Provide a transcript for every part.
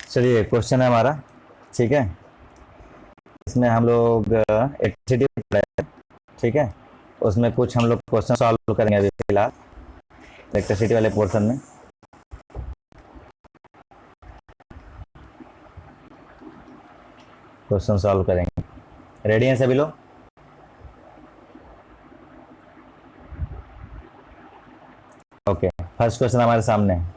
चलिए क्वेश्चन है हमारा, ठीक है। इसमें हम लोग इलेक्ट्रिसिटी पढ़ा है, ठीक है। उसमें कुछ हम लोग क्वेश्चन सॉल्व करेंगे अभी फिलहाल इलेक्ट्रिसिटी वाले पोर्शन में। क्वेश्चन सॉल्व करेंगे। रेडी हैं सभी लोग? ओके, फर्स्ट क्वेश्चन हमारे सामने है।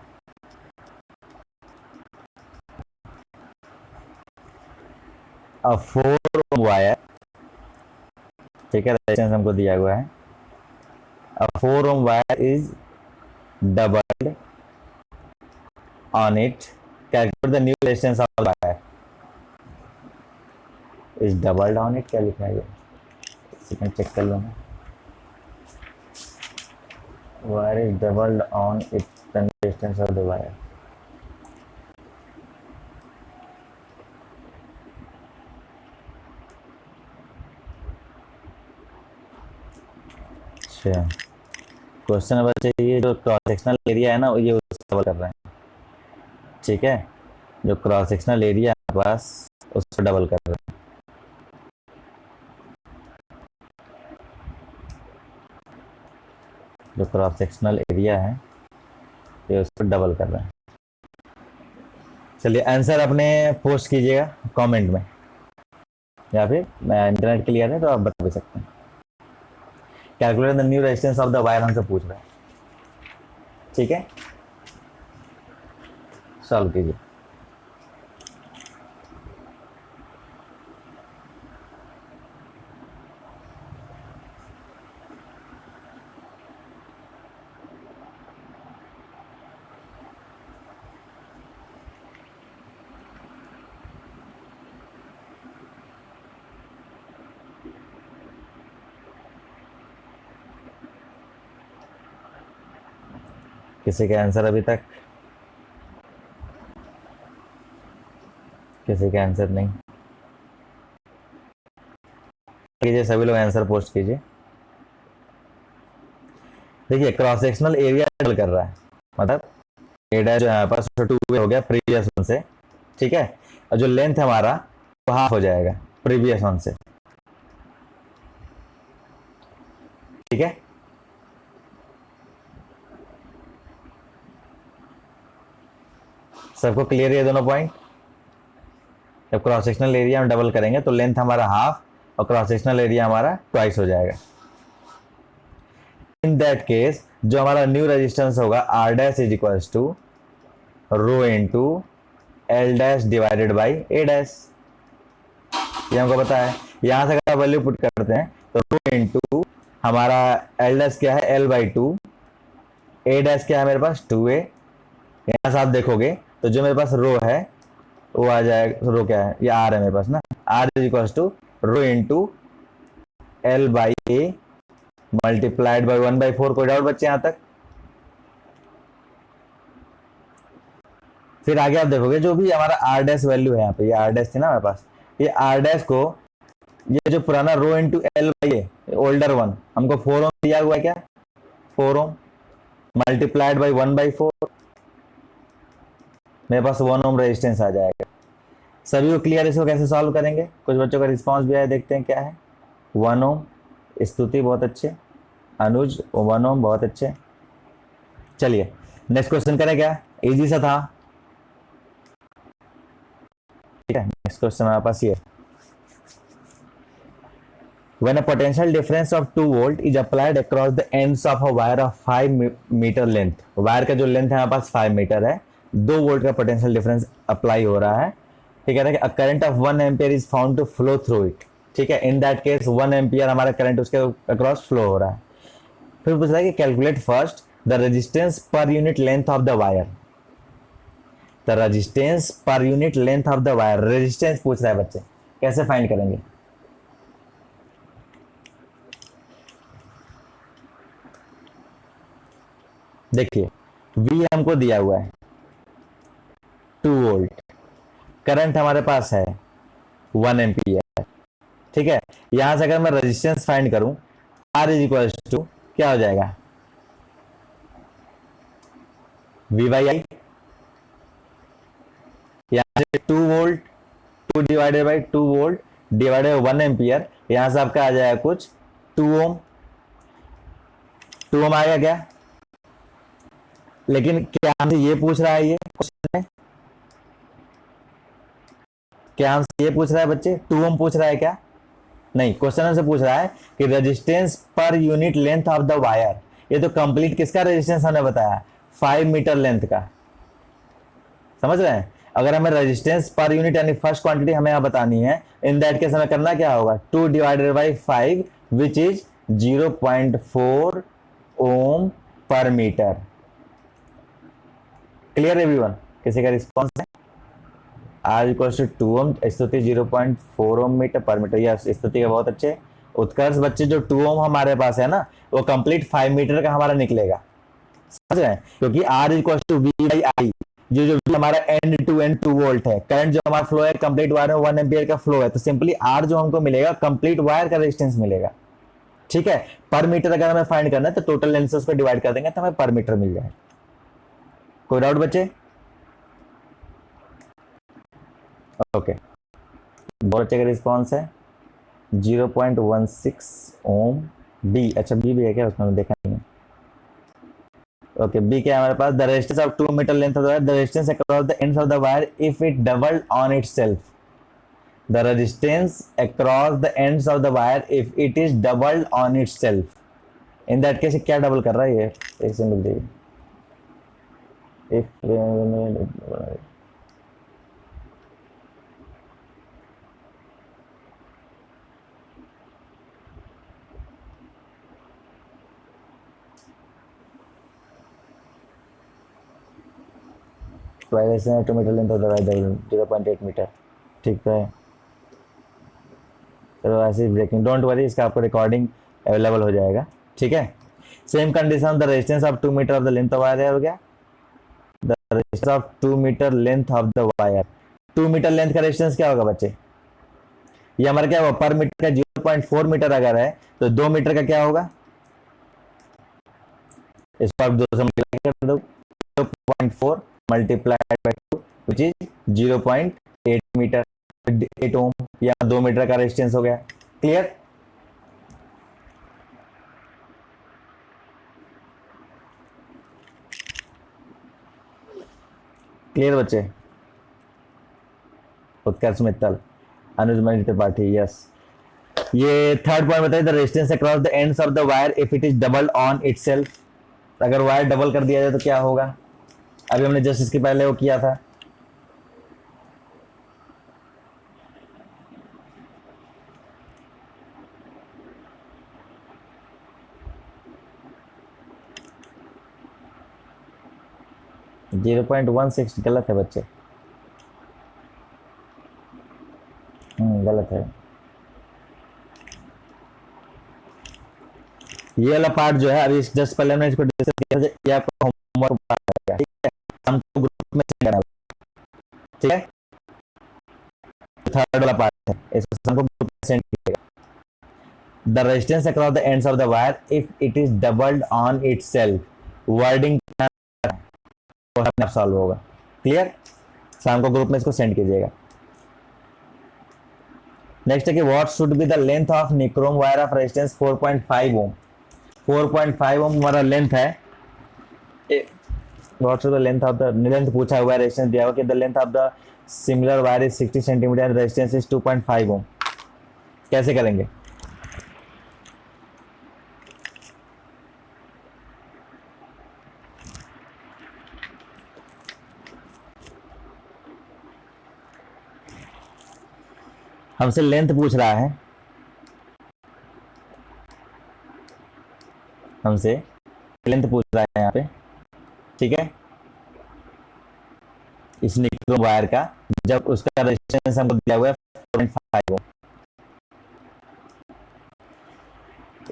अ 4 ohm वायर, ठीक है, रेजिस्टेंस हमको दिया हुआ है। अ 4 ohm wire is doubled on it, calculate the new resistance of wire. Is doubled on it क्या लिखा है ये? सेकंड चेक कर लो ना। Wire is doubled on it, the resistance of the wire. अच्छा, क्वेश्चन है बच्चे, ये जो क्रॉस सेक्शनल एरिया है ना, ये उसको डबल कर रहे हैं, ठीक है। जो क्रॉस सेक्शनल एरिया है पास, उसको डबल कर रहे हैं। जो क्रॉस सेक्शनल एरिया है ये उसको डबल कर रहे हैं। चलिए आंसर अपने पोस्ट कीजिएगा कमेंट में, या फिर मैं इंटरनेट के लिए आते हैं तो आप बता भी सकते हैं। Calculate the new resistance of the wire हमसे पूछ रहा है, ठीक है। सॉल्व कीजिए। किसी का आंसर अभी तक? किसी का आंसर नहीं। कीजिए, सभी लोग आंसर पोस्ट कीजिए। देखिए क्रॉस सेक्शनल एरिया डबल कर रहा है, मतलब ए डैश जो है हमारे पास 2 हो गया प्रीवियस वन से, ठीक है। और जो लेंथ है हमारा वो हाफ हो जाएगा प्रीवियस वन से, ठीक है। सबको क्लियर है दोनों पॉइंट? जब क्रॉस सेक्शनल एरिया हम डबल करेंगे तो लेंथ हमारा हाफ और क्रॉस सेक्शनल एरिया हमारा ट्वाइस हो जाएगा। इन दैट केस जो हमारा न्यू रेजिस्टेंस होगा R dash is equals to rho into L dash divided by A dash, ये हमको पता है। यहां से अगर वैल्यू पुट करते हैं तो रो इनटू हमारा एल डैश क्या है, L by two, A dash क्या है मेरे पास 2a। यहां से आप देखोगे तो जो मेरे पास रो है वो आ जाएगा, रो क्या है, ये आर है मेरे पास ना, R is equal to rho into L by A multiplied by 1/4। कोई डाउट बच्चे यहां तक? फिर आगे आप देखोगे जो भी हमारा आर डैश वैल्यू है, यहाँ पे ये आर डैश थी ना हमारे पास, ये आर डैश को, ये जो पुराना rho into L by A older one हमको 4 ओम दिया हुआ है, क्या 4 ओम मल्टीप्लाइड बाई 1/4, मेरे पास 1 ओम रेजिस्टेंस आ जाएगा। सभी को क्लियर? इसको कैसे सॉल्व करेंगे? कुछ बच्चों का रिस्पॉन्स भी आया, देखते हैं क्या है। 1 ओम, स्तुति बहुत अच्छे, अनुज 1 ओम बहुत अच्छे। चलिए नेक्स्ट क्वेश्चन करें क्या, इजी सा था, ठीक है। नेक्स्ट क्वेश्चन हमारे पास ये, when a potential difference of 2 volt is applied across the ends of a wire of 5 meter length, wire का जो लेंथ है हमारे पास 5 मीटर है, 2 वोल्ट का पोटेंशियल डिफरेंस अप्लाई हो रहा है, ठीक है। A current of 1 ampere is found to flow through it, ठीक है। इन दैट केस 1 एम्पियर हमारा करंट उसके अक्रॉस फ्लो हो रहा है। फिर पूछ रहा है कि calculate first the resistance per unit length of the wire. The resistance per unit length of the wire, resistance पूछ रहा है बच्चे, कैसे फाइंड करेंगे? देखिए V हमको दिया हुआ है 2 वोल्ट, करंट हमारे पास है 1 एम्पियर, ठीक है। यहां से अगर मैं रेजिस्टेंस फाइंड करूं R इज इक्वल टू क्या हो जाएगा, V बाई आई, यहाँ से 2 volt, 2 divided by 2 volt divided by 1 ampere, यहाँ से आपका आ जाएगा कुछ 2 ओम। 2 ओम आएगा क्या? लेकिन क्या हमसे ये पूछ रहा है, ये क्वेश्चन है क्या हमसे ये पूछ रहा है बच्चे, 2 ओम पूछ रहा है क्या? नहीं, क्वेश्चन हमसे पूछ रहा है कि resistance per unit length of the wire. ये तो कंप्लीट किसका रेजिस्टेंस हमने बताया, 5 मीटर लेंथ का। समझ रहे हैं? अगर हमें रेजिस्टेंस पर यूनिट यानी फर्स्ट क्वांटिटी हमें यहाँ बतानी है, इन दैट केस हमें करना क्या होगा, 2/5 विच इज 0.4 ओम पर मीटर। Clear everyone? किसी का रिस्पॉन्स है? आर इक्वल टू 2 ओम, स्तुति 0.4 ओम मीटर पर मीटर। यस, स्तुति के बहुत अच्छे। उत्कर्ष बच्चे, जो 2 ओम हमारे पास है ना, वो कंप्लीट 5 मीटर का हमारा निकलेगा। समझ रहे हैं? क्योंकि R equal to V by I, जो जो हमारा एंड टू एंड 2 वोल्ट है, करंट जो हमारा फ्लो है कंप्लीट वायर में 1 एम्पियर का फ्लो है, तो सिंपली आर जो हमको मिलेगा कंप्लीट वायर का रेजिस्टेंस मिलेगा। ठीक है, पर मीटर अगर हमें फाइंड करना है तो टोटल लेंथ से उसको डिवाइड कर देंगे तो हमें पर मीटर मिल जाए। कोई डाउट बच्चे? ओके, बहुत अच्छे का रिस्पॉन्स है 0.16 ओम। बी, अच्छा बी भी है क्या उसमें, देखा नहीं है। ओके, बी क्या है हमारे पास, the resistance of 2 metre length of the wire, the resistance across the ends of the wire if it doubled on itself. The resistance across the ends of the wire if it is doubled on itself. In that case क्या double कर रहा है ये, एक second लिख दीजिए। If wire 2 metre length of the wire 0.8 metre. ठीक है, चलो ऐसे ही ब्रेकिंग, डोंट वरी, इसका आपको रिकॉर्डिंग अवेलेबल हो जाएगा। ठीक है, same condition, the resistance of 2 metre of the length of wire हो गया, the resistance of 2 metre length of the wire. 2 metre length का रेजिस्टेंस क्या होगा बच्चे, ये हमारा क्या होगा, पर मीटर का 0.4 मीटर अगर है तो 2 मीटर का क्या होगा, इसको आप 2 से मल्टीप्लाई कर दो, 0.4 multiplied by 2 which is 0.8 metre, 8 ohm, या 2 मीटर का रेजिस्टेंस हो गया। क्लियर? क्लियर बच्चे? उत्कर्ष मित्तल, अनुज मणि त्रिपाठी, यस। ये थर्ड पॉइंट बताइए, the resistance across the ends of the wire if it is double on itself. अगर वायर डबल कर दिया जाए तो क्या होगा, अभी हमने जस्ट इसके पहले वो किया था। जीरो पॉइंट 1 6 गलत है बच्चे, गलत है। ये वाला पार्ट जो है, अभी जस्ट पहले हमने इसको डिस्कस किया था, ये आपका होमवर्क है, ठीक है, हमको ग्रुप में सेंड करना है। ठीक है, थर्ड वाला पार्ट है, इसको हमको ग्रुप में सेंड कीजिएगा। The resistance across the ends of the wire if it is doubled on itself, wording अपने आप सॉल्व होगा। क्लियर? शाम को ग्रुप में इसको सेंड कीजिएगा। नेक्स्ट है कि what should be the length of nichrome wire of resistance 4.5 ओम। 4.5 ओम हमारा लेंथ है। What should the length of the, length पूछा हुआ है, रेजिस्टेंस दिया हुआ कि the length of the similar wire is 60 centimetre and resistance is 2.5 ओम। कैसे करेंगे? हमसे लेंथ पूछ रहा है, हमसे लेंथ पूछ रहा है यहाँ पे। ठीक है, इस निक्रोम वायर का, जब उसका रेजिस्टेंस हमको दिया हुआ है 4.5 ओम।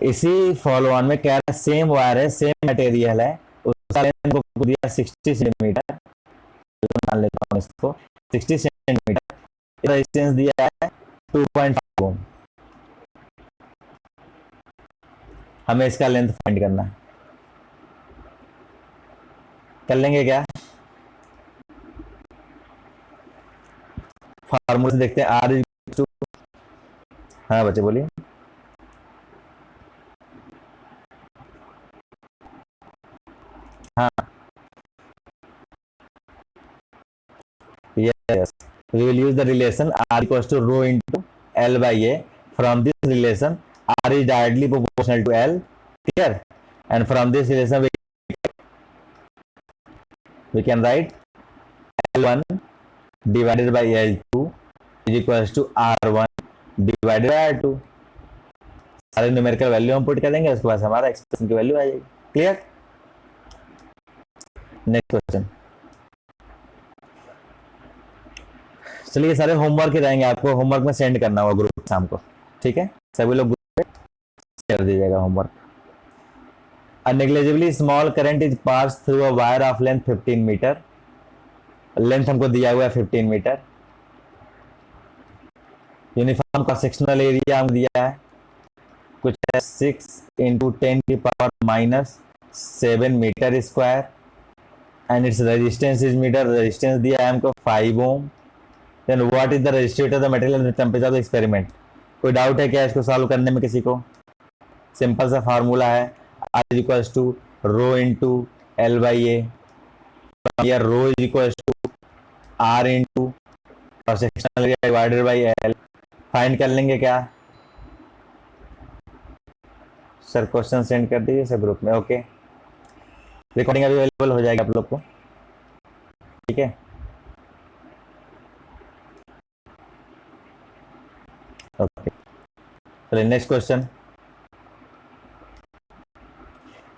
इसी फॉलो ऑन में कह रहा है सेम वायर है, सेम मटेरियल है, उसका लेंथ को दिया 60 सेंटीमीटर, मान लेता हूँ इसको 60 सेंटीमीटर, रेजिस्टेंस दिया है 2.5 ओम। हमें इसका लेंथ फाइंड करना है, कर लेंगे क्या? फार्मूला से देखते हैं आर इज टू, हाँ बच्चे बोलिए। हाँ yes, we will use the relation r equals to rho into L by A. From this relation r is directly proportional to L, clear, and from this relation we can write L1 divided by L2 is equals to R1 divided by R2. सारे numerical value हम put करेंगे, उसके बाद हमारा expression की value आ जाएगी। Clear. Next question. चलिए सारे होमवर्क ही रहेंगे, आपको होमवर्क में सेंड करना होगा ग्रुप शाम को, ठीक है, सभी लोग ग्रुप पे कर दीजिएगा homework. A negligibly small current is passed through a wire of length 15 metre, length हमको दिया हुआ है 15 मीटर, यूनिफॉर्म का सेक्शनल एरिया हम दिया है कुछ है 6 इंटू 10 की power minus 7 metre square, and its resistance is metre, resistance दिया है हमको 5 ohm. Then what is the resistivity of the material and the temperature of the experiment. कोई डाउट है क्या इसको सॉल्व करने में किसी को? सिंपल सा फार्मूला है R is equals to rho into L by A, here rho is equals to R into cross sectional area divided by L। Find कर लेंगे क्या सर? क्वेश्चन सेंड कर दीजिए सर ग्रुप में। ओके, रिकॉर्डिंग अभी available हो जाएगी आप लोग को, ठीक है। ओके चलिए नेक्स्ट क्वेश्चन।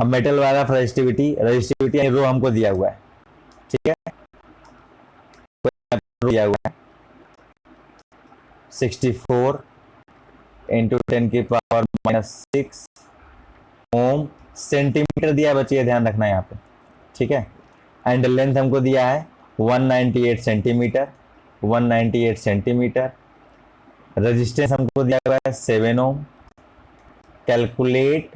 अब मेटल वाला रेजिस्टिविटी, रेजिस्टिविटी रो हमको दिया हुआ है, ठीक है, दिया हुआ है 64 इंटू 10 की पावर माइनस 6 ओम, सेंटीमीटर दिया है बच्चे, ध्यान रखना है यहाँ पे, ठीक है। एंड लेंथ हमको दिया है 198 सेंटीमीटर, 198 सेंटीमीटर। रेजिस्टेंस हमको दिया हुआ है 7 ohm. Calculate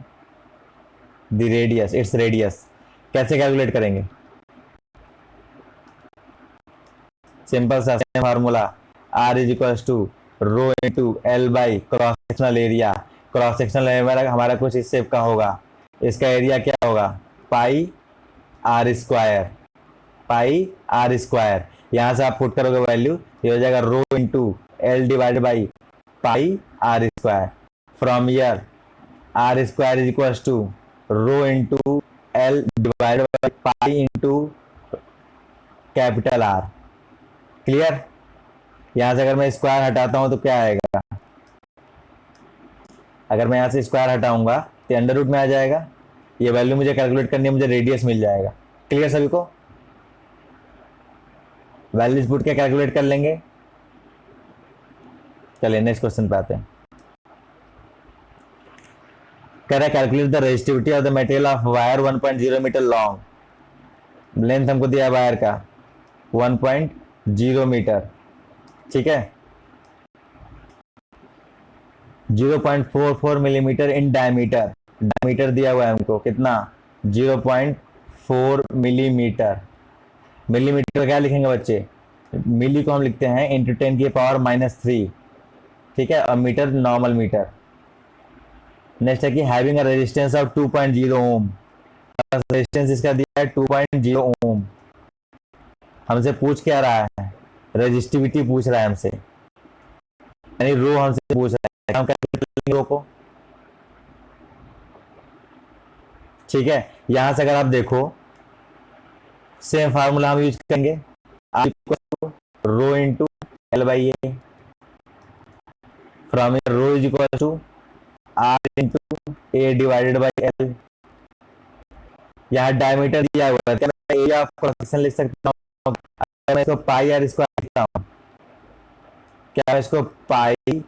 the radius, its radius. कैसे कैलकुलेट करेंगे? सिंपल सा formula, R is equals to rho into L by cross sectional area. Cross sectional area हमारा कुछ इस शेप का होगा, इसका एरिया क्या होगा? Pi R square, pi R square. यहां से आप पुट करोगे वैल्यू, ये हो जाएगा rho into L divide by pi R square. From here R square is equals to rho into L divide by pi into capital R. Clear. यहां से अगर मैं स्क्वायर हटाता हूं तो क्या आएगा? अगर मैं यहां से स्क्वायर हटाऊंगा तो अंडर रूट में आ जाएगा। ये वैल्यू मुझे कैलकुलेट करनी है, मुझे रेडियस मिल जाएगा। क्लियर सभी को? वैल्यूज पुट के कैलकुलेट कर लेंगे। चलिए नेक्स्ट क्वेश्चन पे आते हैं। कह रहा है calculate the resistivity of the material of wire 1.0 metre long. Length हमको दिया वायर का 1.0 मीटर, ठीक है। 0.44 मिलीमीटर इन डायमीटर, डायमीटर दिया हुआ है हमको कितना? 0.4 मिलीमीटर। मिलीमीटर क्या लिखेंगे बच्चे? मिली को हम लिखते हैं इंटू 10 की पावर माइनस 3, ठीक है, और मीटर नॉर्मल मीटर। नेक्स्ट है कि having a resistance of 2.0 ohm. Resistance इसका दिया है 2.0 ओम। हमसे पूछ क्या रहा है? रेजिस्टिविटी पूछ रहा है हमसे, यानी रो हमसे पूछ रहा है। हम कैलकुलेट करेंगे रो को, ठीक है। यहां से अगर आप देखो सेम फार्मूला हम यूज करेंगे, rho into L by A. From rho is equal to R into A divided by L। यहाँ डायमीटर दिया हुआ है, क्या मैं एरिया ऑफ क्रॉस सेक्शन लिख सकता हूँ? मैं इसको पाई आर स्क्वायर लिखता हूँ, क्या मैं इसको pi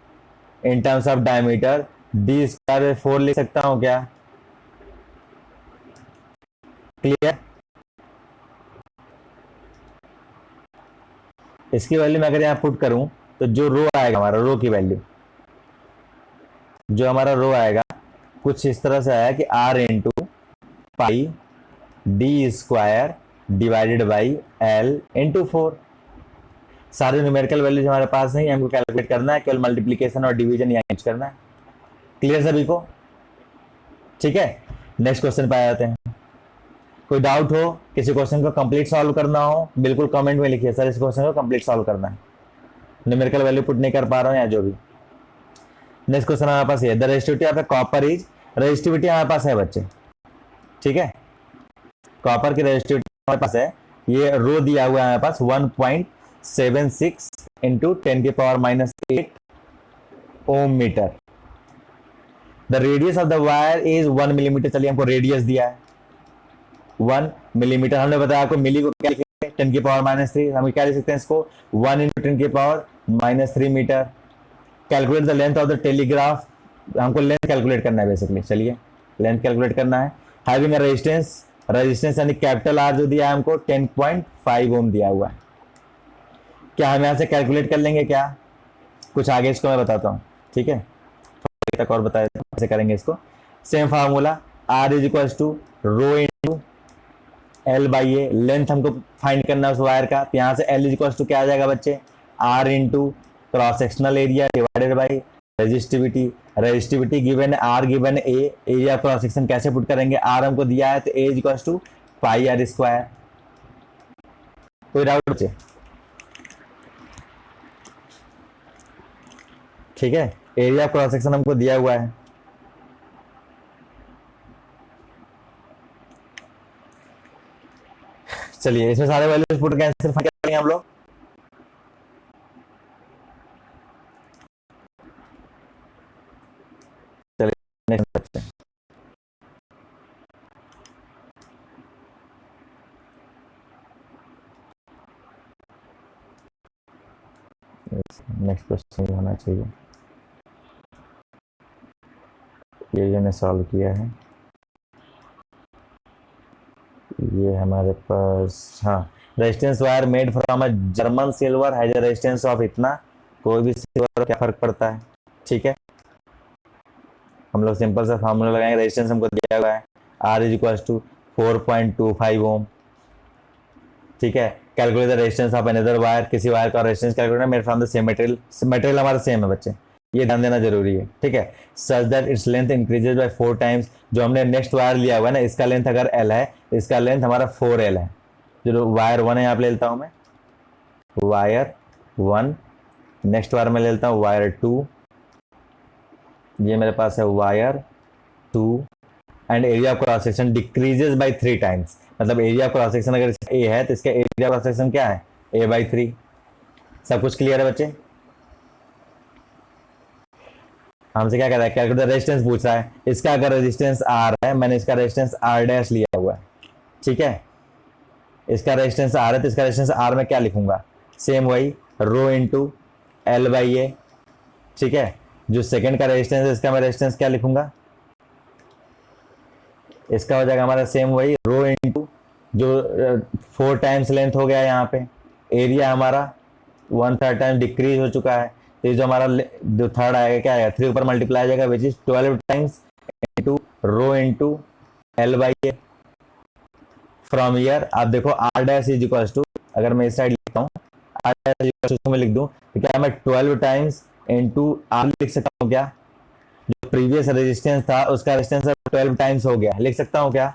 in terms of diameter D square 4 लिख सकता हूँ क्या? क्लियर। इसकी वैल्यू मैं अगर यहाँ पुट करूं तो जो रो आएगा हमारा, रो की वैल्यू जो हमारा रो आएगा कुछ इस तरह से आया कि R into pi D square divided by L into 4। सारे न्यूमेरिकल वैल्यूज हमारे पास नहीं, हमको कैलकुलेट करना है, केवल मल्टीप्लीकेशन और डिवीजन यहाँ यूज करना है। क्लियर सभी को? ठीक है, नेक्स्ट क्वेश्चन पे आ जाते हैं। कोई डाउट हो, किसी क्वेश्चन को कंप्लीट सॉल्व करना हो, बिल्कुल कमेंट में लिखिए सर इस क्वेश्चन को कंप्लीट सॉल्व करना है, न्यूमेरिकल वैल्यू पुट नहीं कर पा रहा हूँ या जो भी। नेक्स्ट क्वेश्चन हमारे पास है, the resistivity of copper is, resistivity हमारे पास है बच्चे, ठीक है, कॉपर की रेजिस्टिविटी हमारे पास है, ये रो दिया हुआ है हमारे पास 1.76 into 10⁻⁻8 ohm metre. The radius of the wire is 1 millimetre. चलिए हमको रेडियस दिया है 1 मिलीमीटर, हमने बताया आपको मिली को क्या लिखेंगे 10⁻⁻3, हम क्या लिख सकते हैं इसको 1 into 10⁻³ metre. Calculate the length of the telegraph, हमको लेंथ कैलकुलेट करना है बेसिकली, चलिए लेंथ कैलकुलेट करना है। हैविंग अ रेजिस्टेंस, रेजिस्टेंस यानी कैपिटल आर जो दिया है हमको 10.5 ओम दिया हुआ है। क्या हम यहाँ से कैलकुलेट कर लेंगे क्या? कुछ आगे इसको मैं बताता हूँ, ठीक है, तक और बता देता हूँ कैसे करेंगे इसको। Same formula, R is equal to rho into L by A, length हमको फाइंड करना है उस वायर का, तो यहाँ से एल इज इक्वल टू क्या आ जाएगा बच्चे, R into cross sectional area divided by resistivity. Resistivity given है R, given A, area cross section कैसे पुट करेंगे, आर हमको दिया है तो A is equal to pi R square. कोई डाउट बच्चे? ठीक है, एरिया क्रॉस सेक्शन हमको दिया हुआ है, चलिए इसमें सारे वैल्यूज पुट कैंसिल करेंगे हम लोग। चलिए नेक्स्ट बच्चे, नेक्स्ट क्वेश्चन होना चाहिए, ये मैंने सॉल्व किया है, ये हमारे पास, हाँ, resistance wire made from a German silver has a resistance of इतना, कोई भी सिल्वर क्या फर्क पड़ता है, ठीक है, हम लोग सिंपल सा फार्मूला लगाएंगे, रेजिस्टेंस हमको दिया हुआ है आर इज इक्वल टू 4.25 ओम, ठीक है। Calculate the resistance of another wire, किसी वायर का रेजिस्टेंस कैलकुलेट है made from the same material, material हमारा सेम है बच्चे, ये ध्यान देना जरूरी है, ठीक है। Such that its length increases by 4 times, जो हमने नेक्स्ट वायर लिया हुआ है ना, इसका लेंथ अगर एल है, इसका लेंथ हमारा 4L है, जो वायर 1 है यहाँ पे ले लेता हूँ मैं, वायर 1, नेक्स्ट वायर में ले लेता हूँ वायर 2, ये मेरे पास है wire 2, and area of cross section decreases bye 3 times, मतलब एरिया क्रॉस सेक्शन अगर ए है तो इसका एरिया क्रॉस सेक्शन क्या है, A/3। सब कुछ क्लियर है बच्चे? हमसे क्या कह रहा है, कैलकुलेट रेजिस्टेंस पूछ रहा है, इसका अगर रेजिस्टेंस R है, मैंने इसका रेजिस्टेंस R' लिया हुआ है, ठीक है, इसका रेजिस्टेंस R है तो इसका रेजिस्टेंस R में क्या लिखूंगा, सेम वही रो इंटू एल बाई ए, ठीक है। जो सेकंड का रेजिस्टेंस है इसका मैं रेजिस्टेंस क्या लिखूंगा, इसका हो जाएगा हमारा सेम वही रो इंटू जो 4 टाइम्स लेंथ हो गया यहाँ पे, एरिया हमारा 1/3 टाइम डिक्रीज हो चुका है, तो ये जो हमारा जो थर्ड आएगा क्या आएगा, 3 ऊपर मल्टीप्लाई आ जाएगा, which is 12 times into rho into L by A. From year आप देखो R' इज इक्वल टू, अगर मैं इस साइड लिखता हूँ R' इज में लिख दूँ तो क्या मैं 12 टाइम्स इंटू R लिख सकता हूँ क्या, जो प्रीवियस रेजिस्टेंस था उसका रेजिस्टेंस 12 टाइम्स हो गया, लिख सकता हूँ क्या,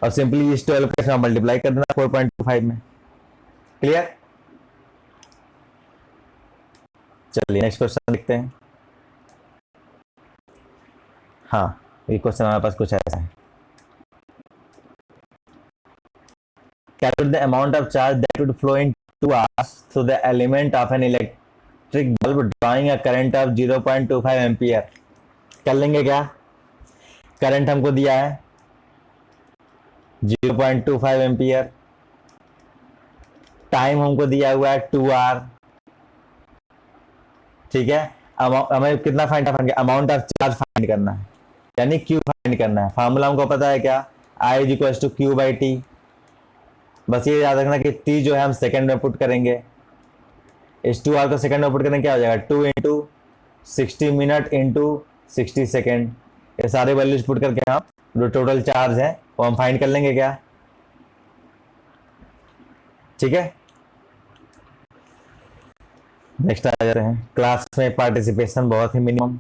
और सिंपली इस 12 के साथ मल्टीप्लाई कर देना 4.25 में। क्लियर? चलिए नेक्स्ट क्वेश्चन देखते हैं। हाँ, ये क्वेश्चन हमारे पास कुछ ऐसा है, calculate the amount of charge that would flow in 2 hours through the element of an electric bulb drawing a current of 0.25 ampere. कर लेंगे क्या, करंट हमको दिया है 0.25 एम्पियर, टाइम हमको दिया हुआ है 2 आवर, ठीक है। हमें कितना फाइंड करना है, अमाउंट ऑफ चार्ज फाइंड करना है, यानी क्यू फाइंड करना है। फार्मूला हमको पता है क्या, I is equal to Q by T, बस ये याद रखना कि टी जो है हम सेकंड में पुट करेंगे, इस 2 आवर को सेकंड में पुट करेंगे क्या हो जाएगा 2 इंटू 60 मिनट इंटू 60 सेकेंड, ये सारे वैल्यूज पुट करके हम जो टोटल चार्ज है वो हम फाइंड कर लेंगे क्या, ठीक है। नेक्स्ट आ जाते हैं, क्लास में पार्टिसिपेशन बहुत ही मिनिमम,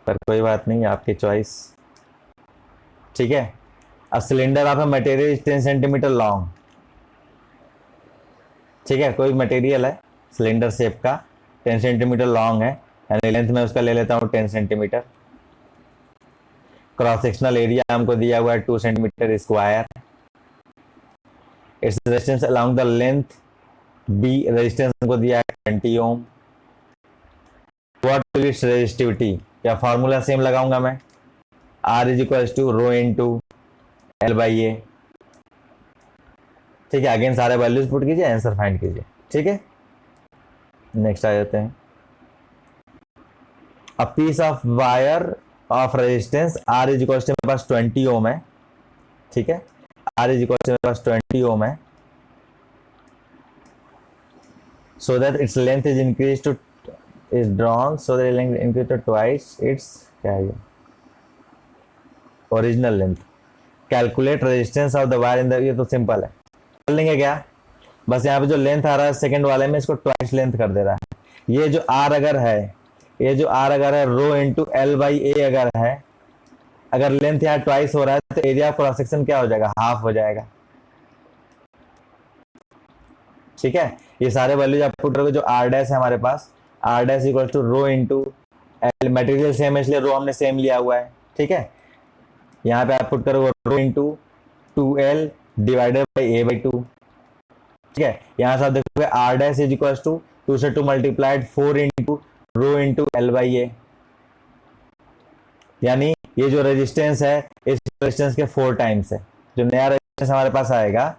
पर कोई बात नहीं, आपकी चॉइस। ठीक है, अब cylinder of material is 10 centimetre long. ठीक है, कोई मटेरियल है सिलेंडर शेप का, 10 सेंटीमीटर लॉन्ग है, यानी लेंथ में उसका ले लेता हूँ 10 सेंटीमीटर। क्रॉस सेक्शनल एरिया हमको दिया हुआ है 2 centimetre square. Its resistance along the length B, resistance हमको दिया है 20 ohm. What will its resistivity, क्या फॉर्मूला सेम लगाऊंगा मैं, R is equal to rho into L by A. ठीक है, अगेन सारे वैल्यूज पुट कीजिए, आंसर फाइंड कीजिए। ठीक है, नेक्स्ट आ जाते हैं, a piece of wire of resistance R is equal to, मेरे पास 20 ओम है। ठीक है, R इज इक्वल टू मेरे पास 20 ओम है, so that its length is increased to is drawn so that length increased to twice its क्या है ये original length. Calculate resistance of the wire in the, ये तो सिंपल है, कर लेंगे क्या, बस यहाँ पे जो लेंथ आ रहा है सेकंड वाले में, इसको ट्वाइस लेंथ कर दे रहा है। ये जो R अगर है, ये जो R अगर है रो इंटू L बाई ए अगर है, अगर लेंथ यहाँ ट्वाइस हो रहा है तो एरिया ऑफ क्रॉस सेक्शन क्या हो जाएगा, हाफ हो जाएगा। ठीक है, ये सारे वैल्यूज आप पुट करोगे, जो R डैश है हमारे पास, R dash equal to rho into L, material same है इसलिए रो हमने सेम लिया हुआ है। ठीक है, यहाँ पे आप पुट करोगे rho into 2L divided by A by 2। ठीक है, यहाँ से आप देखोगे R dash is equal to 2 से 2 multiplied 4 into rho into L by A, यानी ये जो रेजिस्टेंस है इस रेजिस्टेंस के 4 टाइम्स है। जो नया रेजिस्टेंस हमारे पास आएगा,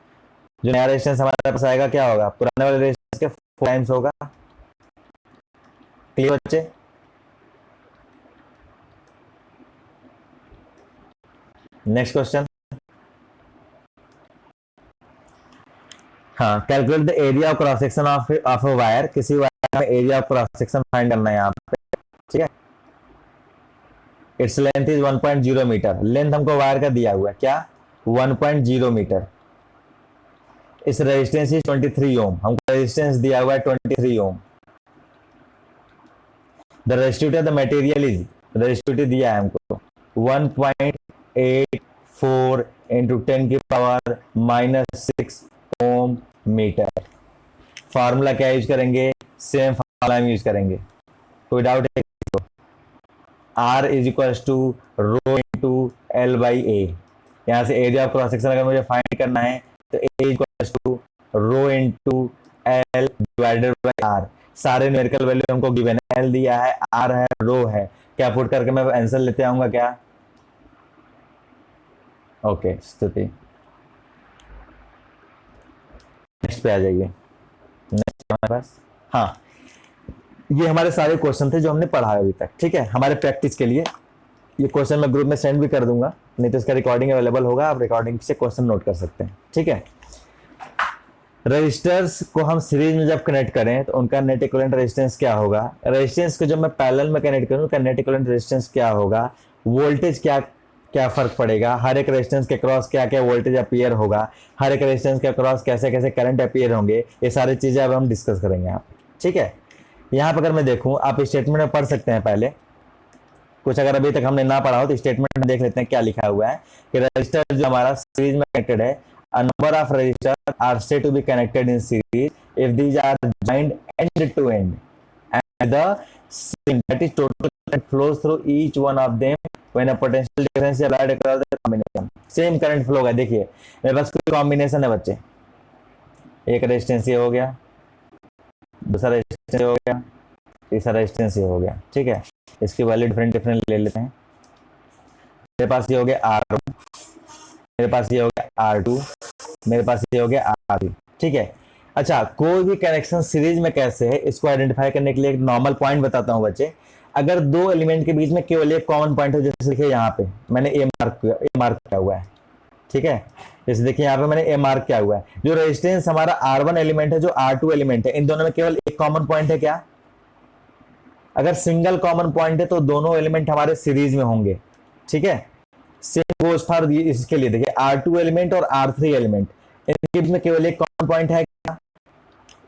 जो नया रेजिस्टेंस हमारे पास आएगा क्या होगा, पुराने वाले रेजिस्टेंस के 4 टाइम्स होगा। क्लियर बच्चे, नेक्स्ट क्वेश्चन। हाँ, calculate the area of cross section of a wire, किसी वायर में area of cross section find करना है यहाँ पे। ठीक है, its length is 1.0 metre, length हमको वायर का दिया हुआ है क्या, 1.0 मीटर। इस रेजिस्टेंस इज 23 ओम, हमको रेजिस्टेंस दिया हुआ है 23 ohm. The resistivity of the material is, resistivity दिया है हमको 1.84 इंटू 10 की पावर -6 ओम मीटर। फार्मूला क्या यूज करेंगे, सेम फार्मूला यूज करेंगे, कोई डाउट है तो, R is equal to rho into L by A. यहाँ से एरिया ऑफ क्रॉस सेक्शन अगर मुझे फाइंड करना है तो A equal to rho into L divided by R। सारे न्यूमेरिकल वैल्यू हमको गिवन है, L दिया है, R है, रो है, क्या पुट करके मैं आंसर लेते आऊंगा क्या। ओके, स्तुति। नेक्स्ट पे आ जाइए, नेक्स्ट हमारे पास, हाँ ये हमारे सारे क्वेश्चन थे जो हमने पढ़ा है अभी तक। ठीक है, हमारे प्रैक्टिस के लिए ये क्वेश्चन मैं ग्रुप में सेंड भी कर दूंगा, नहीं तो इसका रिकॉर्डिंग अवेलेबल होगा, आप रिकॉर्डिंग से क्वेश्चन नोट कर सकते हैं। ठीक है, रजिस्टर्स को हम सीरीज में जब कनेक्ट करें तो उनका नेट इक्विवेलेंट रेजिस्टेंस क्या होगा, रेजिस्टेंस को जब मैं पैरेलल में कनेक्ट करूं तो नेट इक्विवेलेंट रेजिस्टेंस क्या होगा, वोल्टेज क्या क्या फर्क पड़ेगा, हर एक रेजिस्टेंस के क्रॉस क्या क्या वोल्टेज अपीयर होगा, हर एक रेजिस्टेंस के क्रॉस कैसे कैसे करंट अपीयर होंगे, ये सारी चीजें अब हम डिस्कस करेंगे आप। ठीक है, यहाँ पर अगर मैं देखूं, आप स्टेटमेंट में पढ़ सकते हैं पहले कुछ, अगर अभी तक हमने ना पढ़ा हो तो स्टेटमेंट में देख लेते हैं क्या लिखा हुआ है कि रजिस्टर जो हमारा सीरीज में कनेक्टेड है, a number of resistors are said to be connected in series if these are joined end to end and the same, that is total current flows through each one of them when a potential difference is applied across the combination। Same current flow होगा। देखिए मेरे पास कोई combination है बच्चे, एक resistance ये हो गया, दूसरा रेजिस्टेंस हो गया, तीसरा रेजिस्टेंस हो गया। ठीक है, इसकी वैल्यू डिफरेंट डिफरेंट ले लेते हैं। मेरे पास ये हो गया R1, मेरे पास ये हो गया R2, मेरे पास ये हो गया R3। ठीक है, अच्छा कोई भी कनेक्शन सीरीज में कैसे है इसको आइडेंटिफाई करने के लिए एक नॉर्मल पॉइंट बताता हूं बच्चे। अगर दो एलिमेंट के बीच में केवल एक कॉमन पॉइंट हो, जैसे देखिए यहाँ पे मैंने ए मार्क किया हुआ है। ठीक है, जैसे देखिए यहाँ पे मैंने ए मार्क किया हुआ है। जो रेजिस्टेंस हमारा R1 एलिमेंट है, जो R2 एलिमेंट है, इन दोनों में केवल एक कॉमन पॉइंट है क्या, अगर सिंगल कॉमन पॉइंट है तो दोनों एलिमेंट हमारे सीरीज में होंगे। ठीक है, सेम गोज फॉर इसके लिए, देखिए R2 एलिमेंट और R3 एलिमेंट, इनके बीच में केवल एक कॉमन पॉइंट है क्या,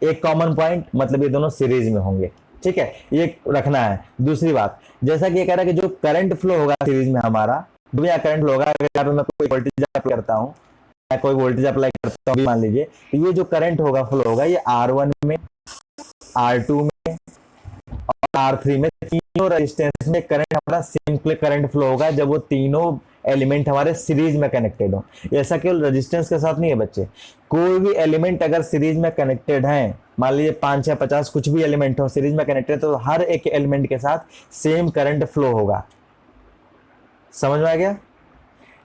एक कॉमन पॉइंट, मतलब ये दोनों सीरीज में होंगे। ठीक है, ये रखना है। दूसरी बात, जैसा कि ये कह रहा है कि जो करंट फ्लो होगा सीरीज में हमारा, जो भी करंट फ्लो होगा, अगर यहाँ पे मैं कोई वोल्टेज अप्लाई करता हूँ, मैं कोई वोल्टेज अप्लाई करता हूँ मान लीजिए, तो ये जो करंट होगा फ्लो होगा, ये R1 में, R2 में और R3 में, तीनों रेजिस्टेंस में करंट हमारा सेम करंट फ्लो होगा जब वो तीनों एलिमेंट हमारे सीरीज में कनेक्टेड हो। ऐसा केवल रेजिस्टेंस के साथ नहीं है बच्चे, कोई भी एलिमेंट अगर सीरीज में कनेक्टेड है, मान लीजिए 5 6 50 कुछ भी एलिमेंट हो सीरीज में कनेक्टेड, तो हर एक एलिमेंट के साथ सेम करंट फ्लो होगा। समझ में आ गया?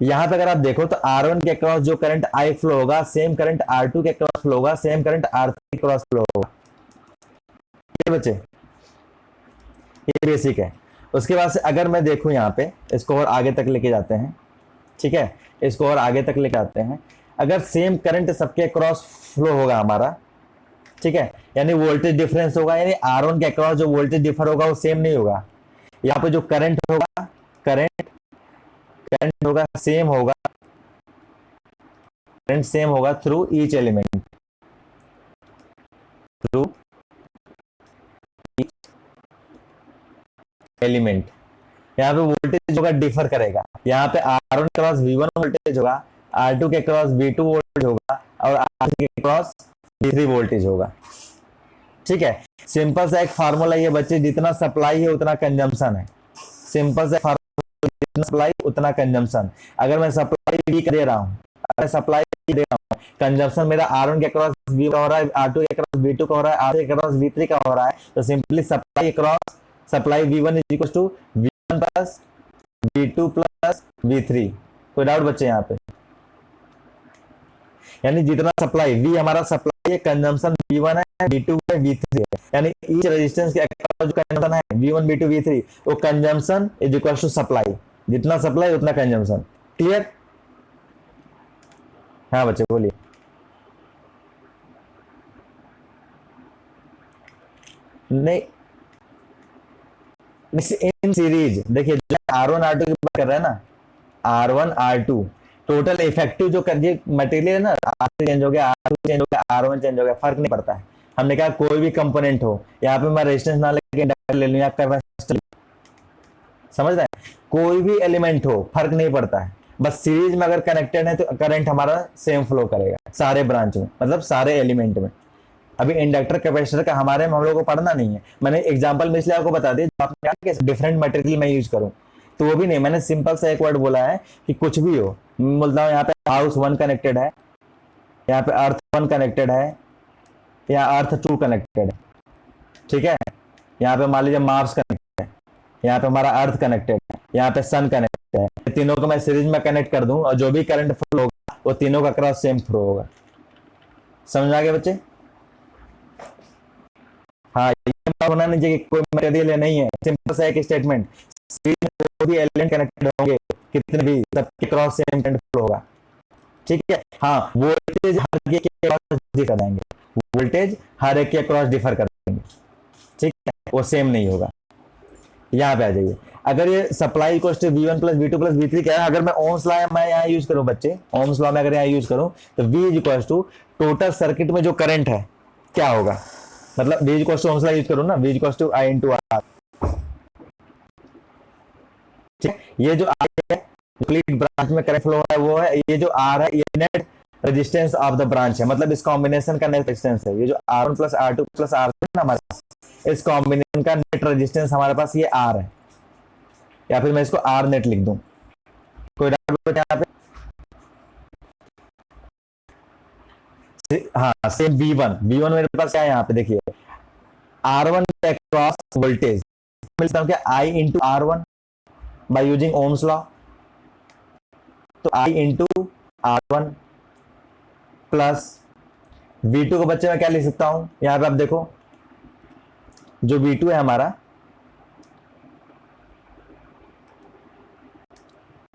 यहां पे अगर आप देखो तो R1 के अक्रॉस जो करंट I फ्लो होगा, सेम करंट R2 के अक्रॉस फ्लो होगा, सेम करंट R3 के अक्रॉस फ्लो होगा। ये बच्चे, ये बेसिक है। उसके बाद से अगर मैं देखूं यहाँ पे, इसको और आगे तक लेके जाते हैं। ठीक है, इसको और आगे तक लेके आते हैं। अगर सेम करंट सबके अक्रॉस फ्लो होगा हमारा, ठीक है, यानी वोल्टेज डिफरेंस होगा, यानी R1 के अक्रॉस जो वोल्टेज डिफर होगा वो सेम नहीं होगा। यहाँ पे जो करंट होगा, करंट होगा सेम होगा, करंट सेम होगा through each element, through element. यहाँ पे वोल्टेज होगा डिफर करेगा, यहाँ पे R1 के क्रॉस V1 वोल्टेज होगा, R2 के क्रॉस V2 वोल्टेज होगा और R3 के क्रॉस V3 वोल्टेज होगा। ठीक है, सिंपल सा एक फार्मूला ये बच्चे, जितना सप्लाई है उतना कंजम्पशन है। सिंपल सा फार्मूला, जितना सप्लाई उतना कंजम्पशन। अगर मैं सप्लाई V दे रहा हूँ, अगर सप्लाई दे रहा हूँ, कंजम्पशन मेरा R1 के क्रॉस V का हो रहा है, R2 के क्रॉस V2 का हो रहा है, R3 के क्रॉस V3 का हो रहा है, तो simply supply cross supply V1 is equal to V1 plus V2 plus V3। कोई डाउट बच्चे यहाँ पे? यानी जितना सप्लाई V हमारा सप्लाई है, कंजम्पशन V1 है, V2 है, V3 है, यानी ईच रेजिस्टेंस के अक्रॉस जो कंजम्पशन है V1 V2 V3, वो consumption is equal to supply. जितना सप्लाई उतना कंजम्पशन। क्लियर? हाँ बच्चे बोलिए। नहीं, इन सीरीज देखिए, R1 R2 की बात कर रहे हैं ना, R1 R2 टोटल इफेक्टिव जो कर मटेरियल है ना, R3 चेंज हो गया, R2 चेंज हो गया, R1 चेंज हो गया, फर्क नहीं पड़ता है। हमने कहा कोई भी कंपोनेंट हो, यहाँ पे मैं रेजिस्टेंस ना लेके इंडक्टर ले लूं या कैपेसिटर, समझ रहे हैं? कोई भी एलिमेंट हो फर्क नहीं पड़ता है, बस सीरीज में अगर कनेक्टेड है तो करंट हमारा सेम फ्लो करेगा सारे ब्रांच में, मतलब सारे एलिमेंट में। अभी इंडक्टर कैपेसिटर का हमारे में हम लोग को पढ़ना नहीं है, मैंने एग्जांपल में इसलिए आपको बता दिया, आपने कहा कि डिफरेंट मटेरियल मैं यूज करूं, तो वो भी नहीं, मैंने सिंपल सा एक वर्ड बोला है कि कुछ भी हो। मैं बोलता हूँ यहाँ पे हाउस 1 कनेक्टेड है, यहाँ पे अर्थ 1 कनेक्टेड है, या अर्थ 2 कनेक्टेड है। ठीक है, यहाँ पे मान लीजिए मार्स कनेक्टेड है, यहाँ पे हमारा अर्थ कनेक्टेड है, यहाँ पे सन कनेक्टेड है। तीनों को मैं सीरीज में कनेक्ट कर दूं और जो भी करंट फ्लो होगा वो तीनों का क्रॉस सेम फ्लो होगा। समझ आ गया बच्चे? हाँ, ये होना नहीं चाहिए कोई मटेरियल नहीं है, सिंपल सा एक स्टेटमेंट, सीरीज में जो भी एलिमेंट कनेक्टेड होंगे कितने भी, सबके क्रॉस सेम करंट फ्लो होगा। ठीक है, हाँ, वोल्टेज हर एक के क्रॉस डिफर करेंगे, वोल्टेज हर एक के क्रॉस डिफर करेंगे। ठीक है, वो सेम नहीं होगा। यहाँ पे आ जाइए, अगर ये supply equals to V1 plus V2 plus V3 क्या है, अगर मैं ओम्स लॉ मैं यहाँ यूज करूं बच्चे, ओम्स लॉ में अगर यहाँ यूज करूं तो V is equals to total circuit में जो करंट है क्या होगा, मतलब V is equals to Ohm's law use करूं ना, V is equals to I into R। ठीक, ये जो I है कंप्लीट ब्रांच में करंट फ्लो है वो है, ये जो R है ये net resistance of the branch है, मतलब इस कॉम्बिनेशन का नेट रेजिस्टेंस है। ये जो R1 plus R2 plus R3 ना हमारे पास, इस कॉम्बिनेशन का नेट रेजिस्टेंस हमारे पास ये R है, या फिर मैं इसको R नेट लिख दूं। कोई डाउट यहाँ पे? हाँ, सेम V1 मेरे पास क्या है यहाँ पे देखिए, R1 के अक्रॉस वोल्टेज मिलता हूँ क्या, I into R1 by using Ohm's law, तो I into R1 plus V2 को बच्चे मैं क्या लिख सकता हूं, यहां पे आप देखो जो V2 है हमारा,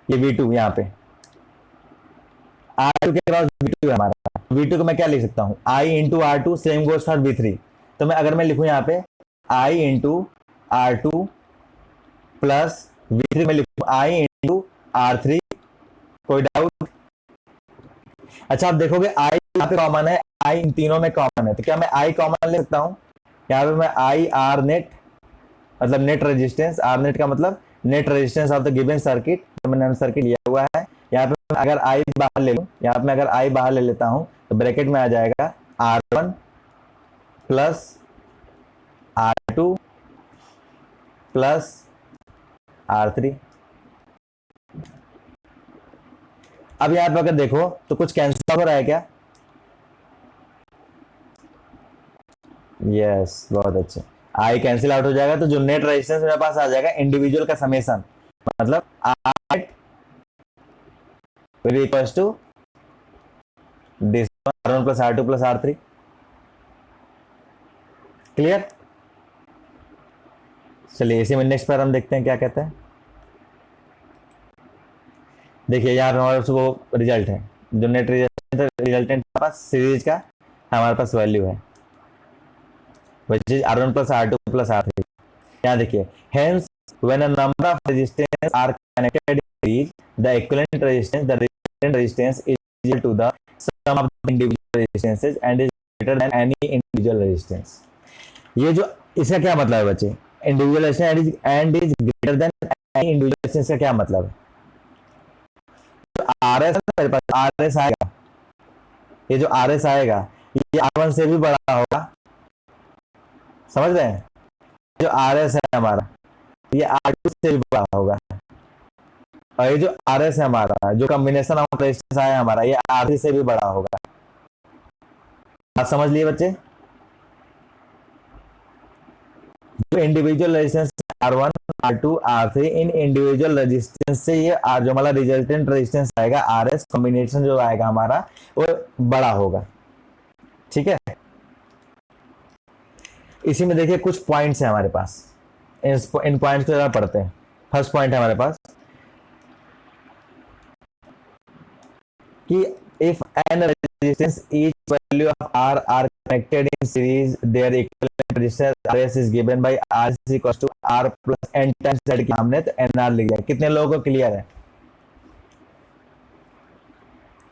ये V2 यहाँ पे R2 के क्रॉस V2 है हमारा, V2 को मैं क्या लिख सकता हूं, I into R2 same goes for V3। तो मैं अगर मैं लिखूं यहाँ पे I into R2 plus V3 में लिखूं I इंटू R3। कोई डाउट? अच्छा, आप देखोगे I यहाँ पे कॉमन है, आई इन तीनों में कॉमन है, तो क्या मैं आई कॉमन ले सकता हूँ? यहाँ पे मैं आई आर नेट, मतलब नेट रेजिस्टेंस, आर नेट का मतलब net resistance of the given circuit, तो मैंने सर्किट लिया हुआ है। यहाँ पे अगर आई बाहर ले लूँ, यहाँ पे अगर आई बाहर ले लेता हूँ तो ब्रैकेट में आ जाएगा R1 plus R2 plus R3। अब यहाँ पे अगर देखो तो कुछ कैंसिल हो रहा है क्या? यस, बहुत अच्छे। आई कैंसिल आउट हो जाएगा, तो जो नेट रेजिस्टेंस मेरे पास आ जाएगा इंडिविजुअल का समेशन, मतलब R will be equals to this R1 plus R2 plus R3। Clear? चलिए इसी में नेक्स्ट पर हम देखते हैं क्या कहते हैं। देखिए यहाँ पे हमारे पास वो रिजल्ट है, जो नेट रिजल्टेंट हमारे पास सीरीज का हमारे पास वैल्यू है, which is R1 plus R2 plus R3। यहाँ देखिए, hence when a number of resistance are connected in series, the equivalent resistance, the resultant resistance is equal to the sum of the individual resistances and is greater than any individual resistance। ये जो इसका क्या मतलब है बच्चे? Individual resistance and is greater than any individual resistance का क्या मतलब है? आर एस मेरे पास आर एस आएगा, ये जो आर एस आएगा ये R1 से भी बड़ा होगा, समझ रहे हैं? जो आर एस है हमारा ये R2 से भी बड़ा होगा, और ये जो आर एस है हमारा, जो कॉम्बिनेशन ऑफ रेजिस्टेंस आया हमारा, ये R3 से भी बड़ा होगा। बात समझ लिए बच्चे? जो individual resistance R1 R2 R3, इन इंडिविजुअल रेजिस्टेंस से ये जो हमारा रिजल्टेंट रेजिस्टेंस आएगा RS, कॉम्बिनेशन जो आएगा हमारा वो बड़ा होगा। ठीक है, इसी में देखिए कुछ पॉइंट्स है हमारे पास, इन पॉइंट्स को जरा पढ़ते हैं। फर्स्ट पॉइंट है हमारे पास कि if n resistance each value of R are connected in series, their equivalent resistance RS is given by R is equals to R plus N times Z के हमने तो NR लिख दिया। कितने लोगों को क्लियर है?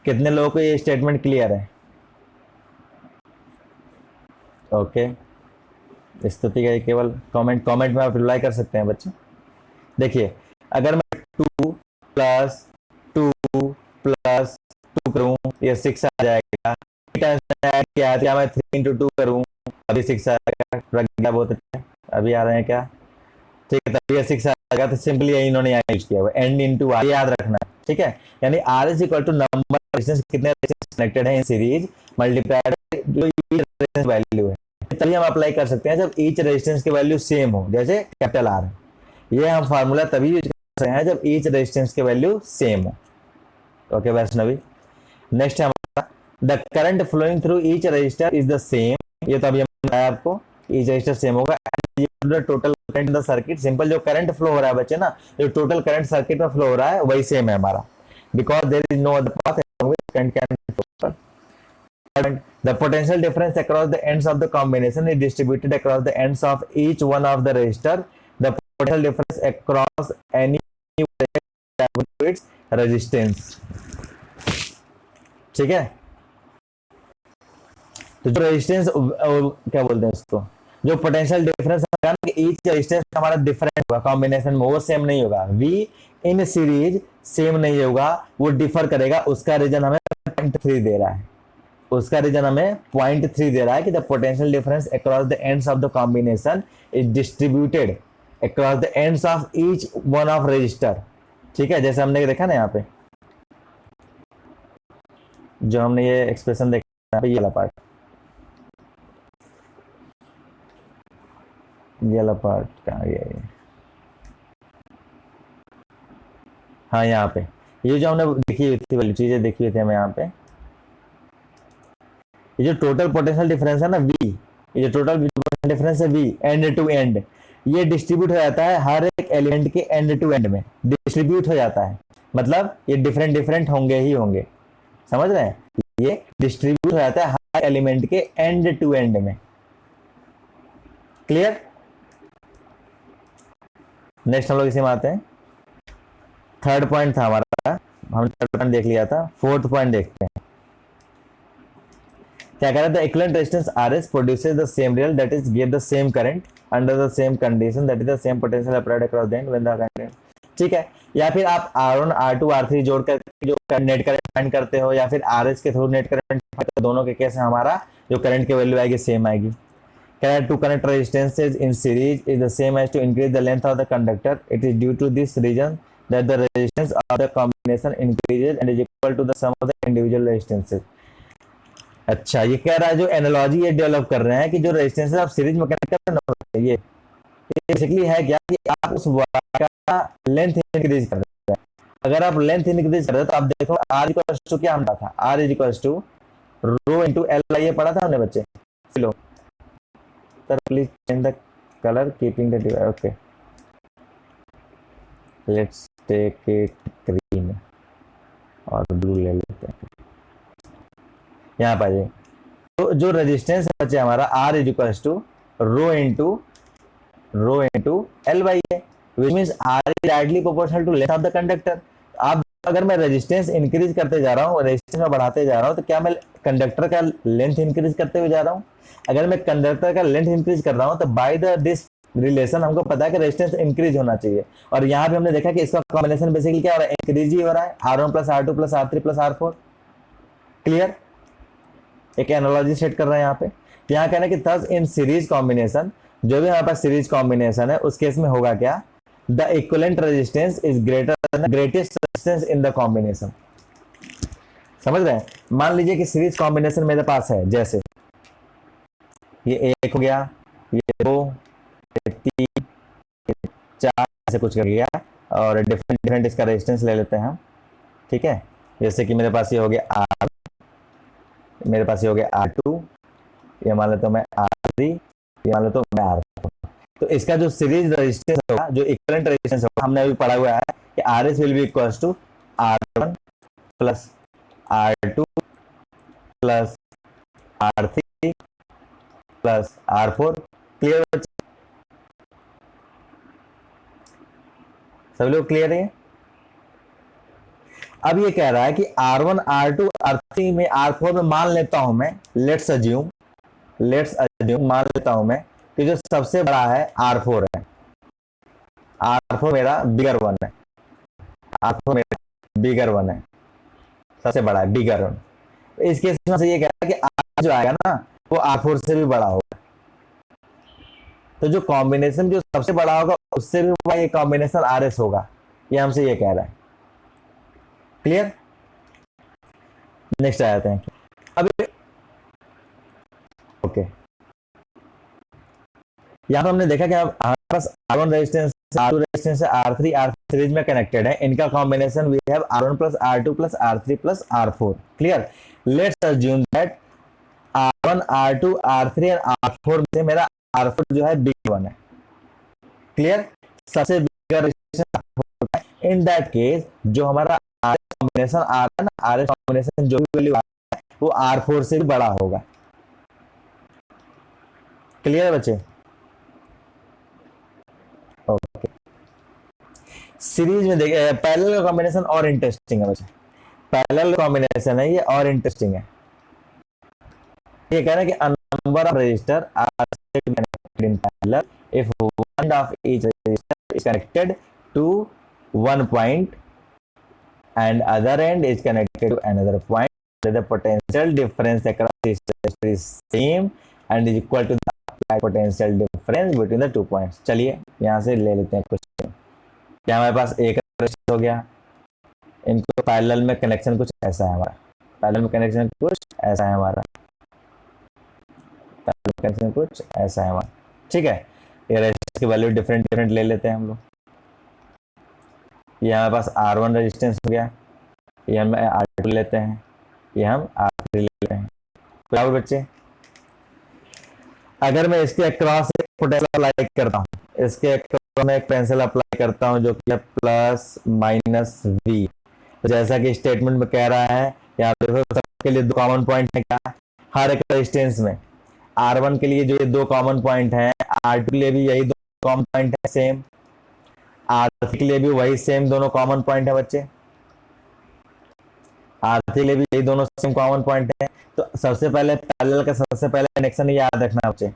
कितने लोगों को ये स्टेटमेंट क्लियर है? ओके, स्तुति का केवल कमेंट में आप रिप्लाई कर सकते हैं बच्चे। देखिए, अगर मैं 2 प्लस 2 प्लस 2 करूं, ये 6 आ जाएगा। क्या मैं 3 into 2 करूं, अभी 6 आएगा। प्रज्ञा बहुत अच्छा, अभी आ रहे हैं क्या? ठीक है, तभी 6 आएगा, तो सिंपली यही इन्होंने यहाँ यूज किया हुआ एंड इनटू आर, याद रखना है। ठीक है, यानी R is equal to number resistance, कितने रेजिस्टेंस कनेक्टेड है इन सीरीज मल्टीप्लाइड जो रेजिस्टेंस वैल्यू है, तभी हम अप्लाई कर सकते हैं जब ईच रेजिस्टेंस की वैल्यू सेम हो, जैसे कैपिटल आर। ये हम फार्मूला तभी यूज कर सकते हैं जब ईच रेजिस्टेंस की वैल्यू सेम हो। ओके वैष्णवी, नेक्स्ट है the current flowing through each resistor is the same, ये तो अभी हमने बताया आपको, ईच रजिस्टर सेम होगा। Total current in the circuit, simple जो करंट फ्लो हो रहा है बच्चे ना, जो टोटल करंट सर्किट में फ्लो हो रहा है वही सेम है हमारा, because there is no other path current can flow. The potential difference across the ends of the combination is distributed across the ends of each one of the resistor. The potential difference across any its resistance। ठीक है, तो जो resistance क्या बोलते हैं उसको, जो potential difference होगा ना, ईच रेजिस्टेंस हमारा डिफरेंट होगा कॉम्बिनेशन में, वो सेम नहीं होगा। वी इन सीरीज सेम नहीं होगा, वो डिफर करेगा। उसका रीजन हमें 0.3 दे रहा है, उसका रीजन हमें 0.3 दे रहा है कि the potential difference across the ends of the combination is distributed across the ends of each one of register. ठीक है, जैसे हमने देखा ना यहाँ पे, जो हमने ये एक्सप्रेशन देखा, ये वाला पार्ट, ये वाला पार्ट कहाँ गया ये? हाँ, यहाँ पे ये जो हमने देखी हुई थी वाली चीजें देखी हुई थी हमें यहाँ पे, ये जो टोटल पोटेंशियल डिफरेंस है ना V, ये जो टोटल पोटेंशियल डिफरेंस है V एंड टू एंड, ये डिस्ट्रीब्यूट हो जाता है हर एक एलिमेंट के एंड टू एंड में डिस्ट्रीब्यूट हो जाता है, मतलब ये डिफरेंट होंगे ही होंगे, समझ रहे हैं? ये डिस्ट्रीब्यूट हो जाता है हर एलिमेंट के एंड टू एंड में। क्लियर? नेक्स्ट हम लोग इसी में आते हैं। थर्ड पॉइंट था हमारा, हम थर्ड पॉइंट देख लिया था, फोर्थ पॉइंट देखते हैं। क्या कह रहा था, equivalent resistance RS produces the same real that is give the same current under the same condition that is the same potential applied across the end when the current, ठीक है। या फिर आप R1 R2 R3 जोड़कर जो net current find करते हो, या फिर RS के थ्रू नेट करंट, तो दोनों के केस में हमारा जो करंट की वैल्यू आएगी सेम आएगी। To connect resistances in series is the same as to increase the length of the conductor. It is due to this reason that the resistance of the combination increases and is equal to the sum of the individual resistances. अच्छा, ये कह रहा है जो analogy ये develop कर रहे हैं कि जो रेजिस्टेंस आप सीरीज में कनेक्ट कर रहे हैं, ये बेसिकली है क्या कि आप उस वायर का लेंथ इंक्रीज कर रहे हैं। अगर आप लेंथ इंक्रीज कर रहे हो तो आप देखो R इक्वल्स टू क्या हमने था, R is equals to rho into L, ये पढ़ा था हमने बच्चे। चलो sir please change the colour keeping the device, okay let's take it green और ब्लू ले लेते हैं। यहाँ पर तो जो रेजिस्टेंस बचे हमारा R is equals to rho into L by A, which means R is directly proportional to length of the conductor. आप अगर मैं रेजिस्टेंस इंक्रीज करते जा रहा हूँ, रेजिस्टेंस में बढ़ाते जा रहा हूँ, तो क्या मैं कंडक्टर का लेंथ इंक्रीज करते हुए जा रहा हूँ? अगर मैं कंडक्टर का लेंथ इंक्रीज कर रहा हूँ तो बाय द दिस रिलेशन हमको पता है कि रेजिस्टेंस इंक्रीज होना चाहिए। और यहाँ पे हमने देखा कि इसका कॉम्बिनेशन बेसिकली क्या हो रहा है, इंक्रीज ही हो रहा है, R1 plus R2 plus R3 plus R4। Clear, एक एनालॉजी सेट कर रहे हैं यहाँ पे। यहाँ कहना कि थस इन सीरीज कॉम्बिनेशन, जो भी हमारे पास सीरीज कॉम्बिनेशन है उस केस में होगा क्या, the equivalent resistance is greater than greatest resistance in the combination. समझ रहे हैं? मान लीजिए कि सीरीज कॉम्बिनेशन मेरे पास है, जैसे ये 1 हो गया, ये 2, ये 3, ये 4, ऐसे कुछ कर गया, और डिफरेंट इसका रेजिस्टेंस ले लेते हैं हम, ठीक है। जैसे कि मेरे पास ये हो गया R, मेरे पास ये हो गया R2, ये मान लेता हूं मैं R3, ये मान लेता हूं मैं R4। तो इसका जो सीरीज रेजिस्टेंस होगा, जो इक्विवेलेंट रेजिस्टेंस होगा, हमने अभी पढ़ा हुआ है कि RS will be equals to R1 plus R2 plus R3 plus R4। Clear बच्चे, सब लोग क्लियर है? अब ये कह रहा है कि R1 R2 R3 में R4 में मान लेता हूं मैं, लेट्स अज्यूम मान लेता हूं मैं कि जो सबसे बड़ा है R4 है, R4 मेरा बिगर वन है, R4 मेरा बिगर वन है, सबसे बड़ा है, बिगर वन। इस केस में से ये कह रहा है कि R जो आएगा ना वो R4 से भी बड़ा होगा। तो जो कॉम्बिनेशन जो सबसे बड़ा होगा उससे भी बड़ा ये कॉम्बिनेशन RS होगा, ये हमसे ये कह रहा है। क्लियर, नेक्स्ट आ जाते हैं। अब ओके, यहाँ पर हमने देखा कि हमारे पास R1 resistance, R2 resistance, R3 series में कनेक्टेड है, इनका combination we have R1 plus R2 plus R3 plus R4। Clear, let's assume that R1 R2 R3 और R4 में से मेरा R4 जो है बिग वन है। क्लियर, सबसे बिगर रेजिस्टेंस R4 है। इन दैट केस जो हमारा RS कॉम्बिनेशन आ रहा है ना, RS कॉम्बिनेशन जो भी वैल्यू आ रहा है वो R4 से भी बड़ा होगा। क्लियर है बच्चे? ओके, सीरीज में देखिए पैरेलल कॉम्बिनेशन और इंटरेस्टिंग है बच्चे, पैरेलल कॉम्बिनेशन है ये और इंटरेस्टिंग है। ये कह रहा है कि a number of resistor are connected in parallel if one of each resistor is connected to one point and other end is connected to another point, the potential difference across resistor is same and is equal to the applied potential difference between the 2 points। चलिए यहाँ से ले लेते हैं question. क्या हमारे पास एक resistor हो गया, इनको पैरेलल में कनेक्शन कुछ ऐसा है हमारा, पैरेलल में कनेक्शन कुछ ऐसा है हमारा, कनेक्शन कुछ ऐसा है हमारा, ठीक है। ये रेजिस्टेंस की वैल्यू डिफरेंट ले लेते हैं हम लोग। ये हमारे पास R1 रेजिस्टेंस हो गया, ये हम R2 लेते हैं, ये हम R3 लेते हैं। क्या हुआ बच्चे, अगर मैं इसके अक्रॉस एक पोटेंशियल अप्लाई करता हूँ, इसके अक्रॉस में एक पोटेंशियल अप्लाई करता हूँ जो कि है प्लस माइनस V, तो जैसा कि स्टेटमेंट में कह रहा है, यहाँ पे सबके लिए दो कॉमन पॉइंट है क्या, हर एक रेजिस्टेंस में R1 के लिए जो ये दो कॉमन पॉइंट हैं, R2 के लिए भी यही दो कॉमन पॉइंट है सेम, R3 के लिए भी वही सेम दोनों कॉमन पॉइंट है बच्चे। R3 के लिए भी यही दोनों सेम कॉमन पॉइंट है। तो सबसे पहले पैरेलल का सबसे पहले कनेक्शन याद रखना बच्चे,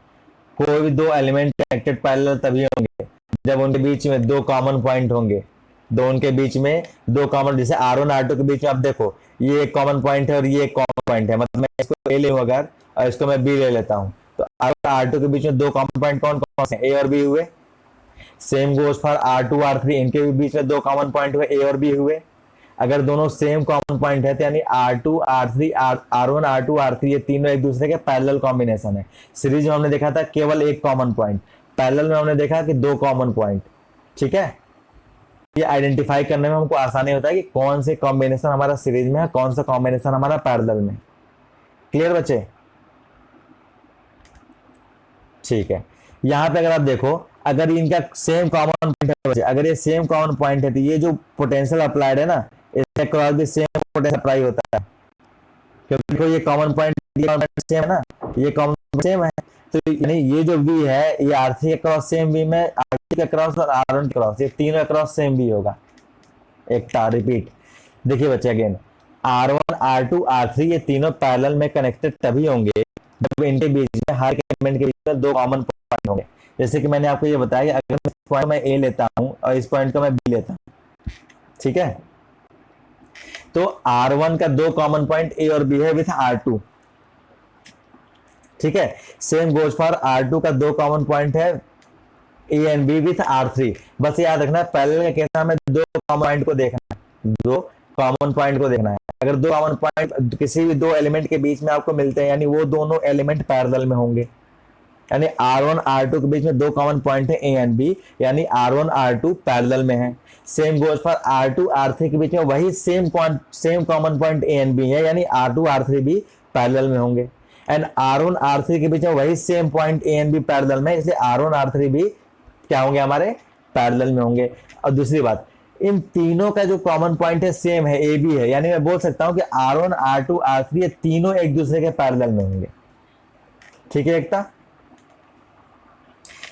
कोई भी दो एलिमेंट कनेक्टेड पैरेलल तभी होंगे जब उनके बीच में दो कॉमन पॉइंट होंगे। दो उनके बीच में दो कॉमन, जैसे R1 R2 के बीच में, अब देखो ये एक कॉमन पॉइंट है और ये एक कॉमन पॉइंट है, मतलब मैं इसको ए ले अगर और इसको मैं बी ले लेता हूं, तो R1 R2 के बीच में दो कॉमन पॉइंट कौन कौन से, ए और बी हुए। Same goes for R2 R3, इनके भी बीच में दो कॉमन पॉइंट हुए, ए और बी हुए। अगर दोनों सेम कॉमन पॉइंट है तो यानी R2 R3 R1 R2 R3 ये तीनों एक दूसरे के पैरेलल कॉम्बिनेशन है। सीरीज में हमने देखा था केवल एक कॉमन पॉइंट, पैरेलल में हमने देखा कि दो कॉमन पॉइंट। ठीक है, ये आइडेंटिफाई करने में हमको आसानी होता है कि कौन से कॉम्बिनेशन हमारा सीरीज में है, कौन सा कॉम्बिनेशन हमारा पैरेलल में। क्लियर बच्चे? ठीक है, यहां पे अगर आप देखो, अगर इनका सेम कॉमन पॉइंट है बच्चे, अगर ये सेम कॉमन पॉइंट है तो ये जो पोटेंशियल अप्लाइड है ना, इसके क्रॉस भी सेम पोटेंशियल अप्लाई होता है, क्योंकि देखो ये कॉमन पॉइंट सेम है ना, ये कॉमन सेम है। तो यानी ये जो V है ये R3 के क्रॉस सेम V में, R3 के क्रॉस और R1 के क्रॉस, ये तीनों क्रॉस सेम V होगा। एक रिपीट देखिए बच्चे अगेन, R1 R2 R3 ये तीनों पैरेलल में कनेक्टेड तभी होंगे जब इनके बीच में हर एलिमेंट के बीच में दो कॉमन पॉइंट होंगे। जैसे कि मैंने आपको ये बताया कि अगर इस पॉइंट में A लेता हूं और इस पॉइंट को मैं B लेता हूं, ठीक है, तो R1 का दो कॉमन पॉइंट A और B है विथ R2। ठीक है, सेम गोज फॉर R2 का दो कॉमन पॉइंट है A and B with R3। बस याद रखना पैरेलल के केस में हमें दो कॉमन पॉइंट को देखना है, दो कॉमन पॉइंट को देखना है। अगर दो कॉमन पॉइंट किसी भी दो एलिमेंट के बीच में आपको मिलते हैं यानी वो दोनों एलिमेंट पैरेलल में होंगे। यानी R1 R2 के बीच में दो कॉमन पॉइंट है A एंड B, यानी R1 R2 पैरेलल में है। Same goes for R2 R3 के बीच में वही same common point A and B है, यानी R2 R3 भी पैरेलल में होंगे। एंड R1 R3 के बीच में वही same point A and B parallel में, इसलिए R1 R3 भी क्या होंगे हमारे पैरेलल में होंगे। और दूसरी बात, इन तीनों का जो कॉमन पॉइंट है सेम है, ए बी है, यानी मैं बोल सकता हूं कि R1 R2 R3 ये तीनों एक दूसरे के पैरेलल में होंगे। ठीक है, एकता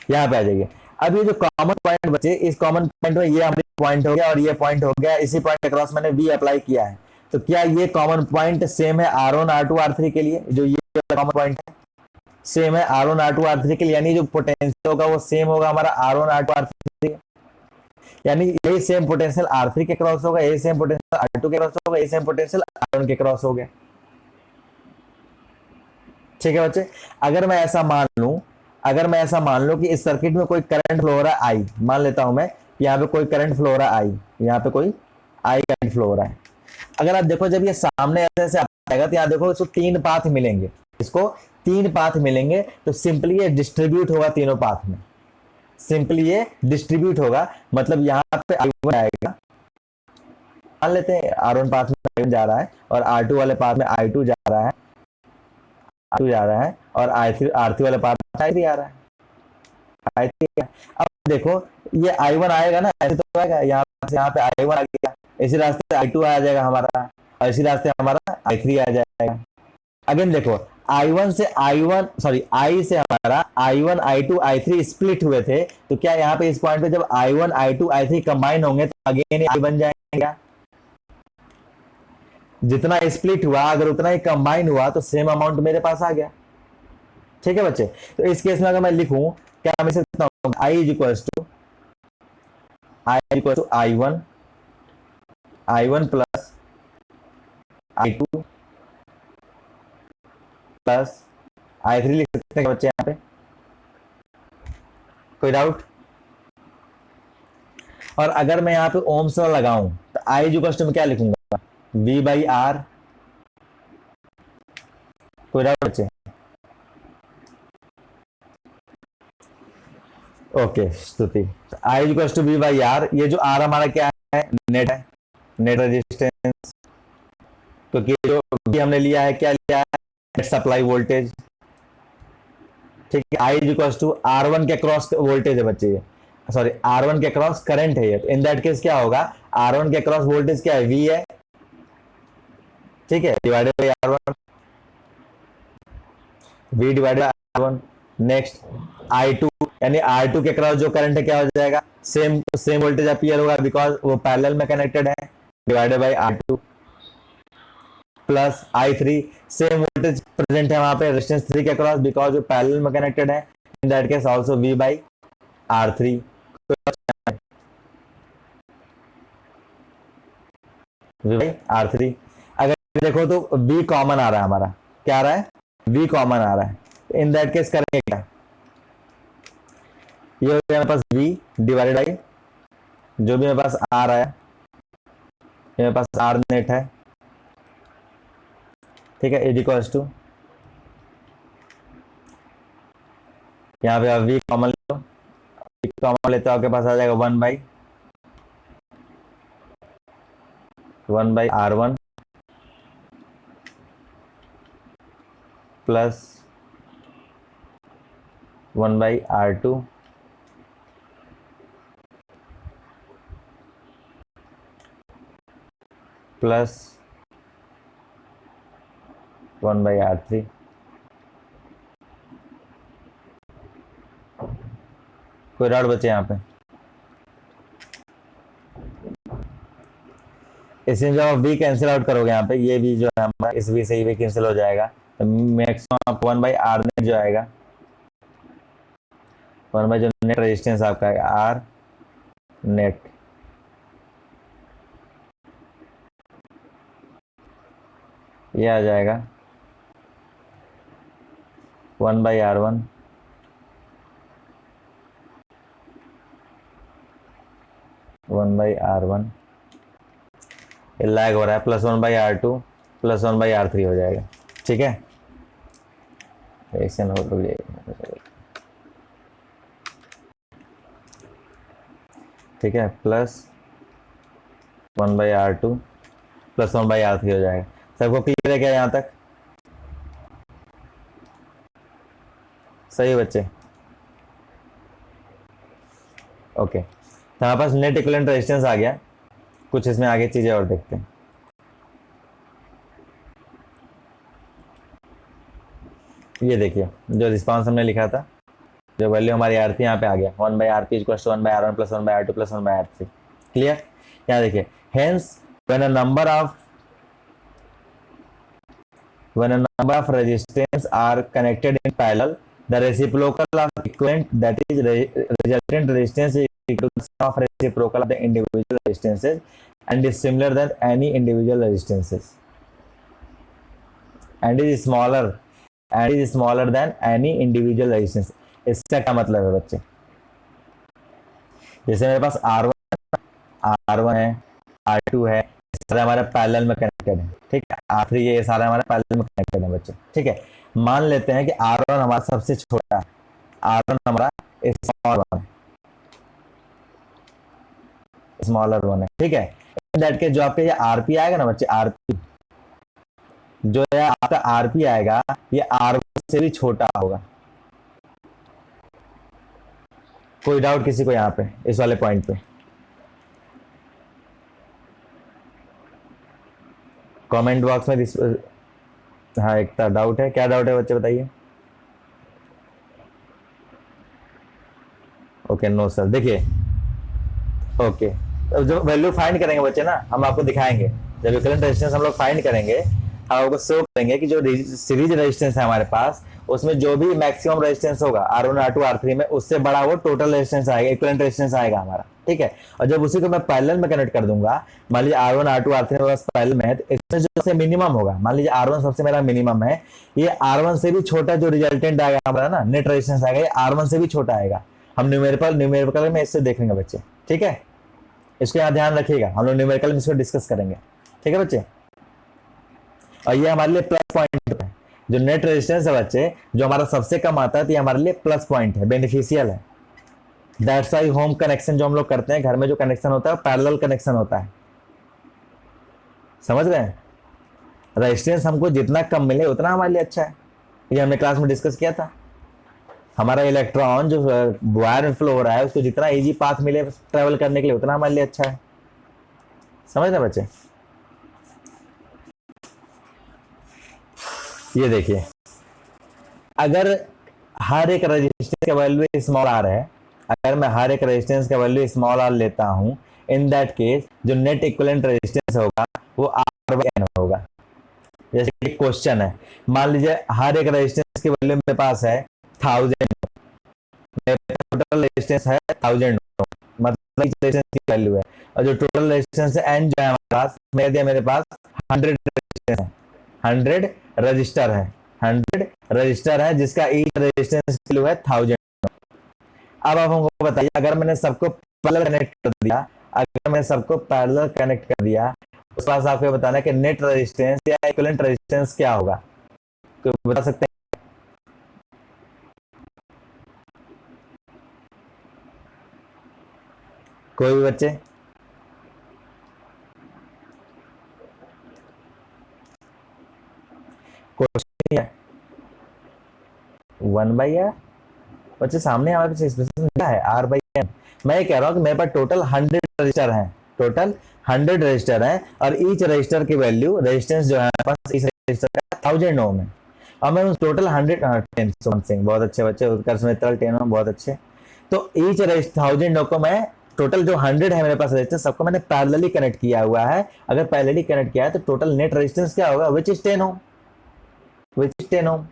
यहां पे आ जाइए। अब ये जो कॉमन पॉइंट बचे, इस कॉमन पॉइंट में ये हमारे पॉइंट हो गया और ये पॉइंट हो गया, इसी पॉइंट के क्रॉस मैंने V अप्लाई किया है। तो क्या ये कॉमन पॉइंट सेम है R1 R2 R3 के लिए? जो ये कॉमन पॉइंट है सेम है R1 R2 R3 के लिए, यानी जो पोटेंशियल होगा वो सेम होगा हमारा R1 R2 R3, यानी यही सेम पोटेंशियल R3 के क्रॉस होगा, यही सेम पोटेंशियल R2 के क्रॉस होगा, यही सेम पोटेंशियल R1 के क्रॉस हो गया। ठीक है बच्चे, अगर मैं ऐसा मान लूं कि इस सर्किट में कोई करंट फ्लो हो रहा है I, मान लेता हूं मैं यहाँ पे कोई करंट फ्लो हो रहा है I, यहाँ पे कोई I करंट फ्लो हो रहा है। अगर आप देखो जब ये सामने ऐसे आएगा तो यहाँ देखो इसको तीन पाथ मिलेंगे, इसको तीन पाथ मिलेंगे, तो सिंपली ये डिस्ट्रीब्यूट होगा तीनों पाथ में, सिंपली ये डिस्ट्रीब्यूट होगा। मतलब यहाँ पे I1 आएगा, मान लेते हैं R1 पाथ में I1 जा रहा है और R2 वाले पाथ में I2 जा रहा है, और R3 वाले पाथ में I3 आ रहा है, अब देखो ये I1 आएगा ना, ऐसे तो आएगा, यहाँ पे I1 आ गया, इसी रास्ते I2 आ जाएगा हमारा, और इसी रास्ते हमारा I3 आ जाएगा। अगेन देखो I1 से I से हमारा I1 I2 I3 स्प्लिट हुए थे, तो क्या यहाँ पे इस पॉइंट पे जब I1 I2 I3 कंबाइन होंगे तो अगेन I बन जाएगा। जितना स्प्लिट हुआ अगर उतना ही कंबाइन हुआ तो सेम अमाउंट मेरे पास आ गया। ठीक है बच्चे, तो इस केस में अगर मैं लिखूं, क्या मैं सकता हूं I equals to I1 plus I2 plus I3 लिख सकते हैं बच्चे यहाँ पे, कोई डाउट? और अगर मैं यहाँ पे ओम्स लॉ लगाऊं तो I इक्वल्स टू में क्या लिखूंगा, V बाई R, कोई डाउट बच्चे? Okay Stuti, I equals to V by R, ये जो R हमारा क्या है, नेट है, नेट रेजिस्टेंस, क्योंकि जो भी हमने लिया है क्या लिया है, नेट सप्लाई वोल्टेज। ठीक है, I इक्वल्स टू R1 के क्रॉस वोल्टेज है बच्चे, सॉरी R1 के क्रॉस करंट है ये, तो इन दैट केस क्या होगा, R1 के क्रॉस वोल्टेज क्या है, V है, ठीक है, divided by R1, V divided by R1। Next I2, यानी R2 के क्रॉस जो करंट है क्या हो जाएगा, सेम वोल्टेज अपीयर होगा बिकॉज वो पैरेलल में कनेक्टेड है, divided by R2। Plus I3, same voltage present है वहां पे रेजिस्टेंस 3 के अक्रॉस बिकॉज वो पैरेलल में कनेक्टेड है, in that case also V by R3, V by R3। अगर देखो तो V कॉमन आ रहा है हमारा, क्या आ रहा है, V कॉमन आ रहा है, इन दैट केस करेंगे क्या, ये हो गया मेरे पास V डिवाइडेड बाई जो भी मेरे पास आ रहा है, मेरे पास R नेट है, ठीक है, इज इक्वल्स टू, यहाँ पे आप V कॉमन ले लो, V कॉमन लेते हो आपके पास आ जाएगा 1 by R1 plus 1/R2 plus 1/R3। कोई डाउट बचे यहाँ पे? इसमें जब आप v कैंसिल आउट करोगे यहाँ पे, ये v जो है हमारा, इस v से ही v कैंसिल हो जाएगा, तो मैक्सिमम आप 1/R नेट जो आएगा, 1 बाई जो नेट रेजिस्टेंस आपका है R नेट, ये आ जाएगा 1/R1 1/R1, ये लैग हो रहा है, प्लस 1/R2 प्लस 1/R3 हो जाएगा, ठीक है। ऐसे नोट रुक जाएगा, ठीक है, प्लस 1/R2 प्लस 1/R3 हो जाएगा। सबको क्लियर है क्या यहाँ तक? सही बच्चे, ओके। तो हमारे पास नेट इक्विवेलेंट रेजिस्टेंस आ गया, कुछ इसमें आगे चीजें और देखते हैं। ये देखिए जो रिस्पांस हमने लिखा था, जो वैल्यू हमारी आर थी यहाँ पे आ गया, 1/RP equals to 1/R1 plus 1/R2 plus 1/R3, clear. यहाँ देखिए, hence when a number of resistance are connected in parallel, the reciprocal of equivalent, that is resultant resistance is equal to the sum of reciprocal of the individual resistances and is similar than any individual resistances and is smaller than any individual resistance। इसका क्या मतलब है बच्चे? जैसे मेरे पास R1 है, R2 है, सारे हमारे पैरेलल में कनेक्टेड है, ठीक है, R3 ये सारे हमारे पैरेलल में कनेक्टेड है बच्चे, ठीक है। मान लेते हैं कि R1 हमारा सबसे छोटा है, R1 हमारा स्मॉलर वन है, ठीक है। इन दैट केस जो आपके ये RP आएगा ना बच्चे, RP जो है आपका RP आएगा, ये R1 से भी छोटा होगा। कोई डाउट किसी को यहाँ पे इस वाले पॉइंट पे? कमेंट बॉक्स में हाँ एक डाउट है, क्या डाउट है बच्चे बताइए? ओके नो सर, देखिए ओके, जो वैल्यू फाइंड करेंगे बच्चे ना, हम आपको दिखाएंगे, जब इक्विवेलेंट रेजिस्टेंस हम लोग फाइंड करेंगे, हम आपको शो करेंगे कि जो सीरीज रेजिस्टेंस है हमारे पास, उसमें जो भी मैक्सिमम रेजिस्टेंस होगा R1 R2 R3 में, उससे बड़ा वो टोटल रेजिस्टेंस आएगा, इक्विवेलेंट रेजिस्टेंस आएगा हमारा, ठीक है। और जब उसी को मैं पैरेलल में कनेक्ट कर दूंगा, मान लीजिए R1 R2 R3 में पैरेलल में है, तो इसमें जो सबसे मिनिमम होगा, मान लीजिए R1 सबसे मेरा मिनिमम है, ये R1 से भी छोटा जो रिजल्टेंट आएगा हमारा ना, नेट रेजिस्टेंस आएगा, ये R1 से भी छोटा आएगा। हम न्यूमेरिकल में इससे देखेंगे बच्चे, ठीक है, इसको यहाँ ध्यान रखिएगा, हम लोग न्यूमेरिकल में इसको डिस्कस करेंगे, ठीक है बच्चे। और ये हमारे लिए प्लस पॉइंट है, जो नेट रेजिस्टेंस है बच्चे, जो हमारा सबसे कम आता है, तो ये हमारे लिए प्लस पॉइंट है, बेनिफिशियल है। दैट्स व्हाई होम कनेक्शन जो हम लोग करते हैं, घर में जो कनेक्शन होता है, पैरेलल कनेक्शन होता है, समझ रहे हैं। रेजिस्टेंस हमको जितना कम मिले उतना हमारे लिए अच्छा है, ये हमने क्लास में डिस्कस किया था। हमारा इलेक्ट्रॉन जो वायर में फ्लो हो रहा है, उसको जितना इजी पाथ मिले ट्रेवल करने के लिए, उतना हमारे लिए अच्छा है, समझ रहे बच्चे। ये देखिए, अगर हर एक रेजिस्टेंस का वैल्यू स्मॉल आर है, अगर मैं हर एक रेजिस्टेंस का वैल्यू स्मॉल आर लेता हूं, इन दैट केस जो नेट इक्विवेलेंट रेजिस्टेंस होगा वो R/N होगा, जैसे कि क्वेश्चन है, मान लीजिए हर एक रेजिस्टेंस की वैल्यू मेरे पास है 1000, टोटल रेजिस्टेंस है 1000, मतलब each रेजिस्टेंस की वैल्यू है, और जो टोटल रेजिस्टेंस है एन जो है हमारे पास, मेरे पास 100 रेजिस्टेंस है, 100 रजिस्टर है, 100 रजिस्टर है जिसका ईच रेजिस्टेंस की वैल्यू है 1000। अब आप हमको बताइए, अगर मैंने सबको पैरेलल कनेक्ट कर दिया, अगर मैंने सबको पैरेलल कनेक्ट कर दिया, उसके बाद आपको बताना है कि नेट रेजिस्टेंस या इक्विवेलेंट रेजिस्टेंस क्या होगा, कोई बता सकते हैं? कोई भी बच्चे? क्वेश्चन है 1/r, बच्चे सामने हमारे पास एक्सप्रेशन क्या है, r/n। मैं ये कह रहा हूँ कि मेरे पास टोटल 100 रजिस्टर हैं, टोटल 100 रजिस्टर हैं, और ईच रजिस्टर की वैल्यू, रेजिस्टेंस जो है हमारे पास इस रजिस्टर का 1000 ओम है, और मैं उस टोटल 100 10 समथिंग, बहुत अच्छे बच्चे, उत्कर्ष मित्तल 10 ओम, बहुत अच्छे। तो ईच 1000 ओम को मैं, टोटल जो 100 है मेरे पास रेजिस्टेंस, सबको मैंने पैरेलली कनेक्ट किया हुआ है। अगर पैरेलली कनेक्ट किया है तो टोटल नेट रेजिस्टेंस क्या होगा, which is 10 Om, which is 10 ओम।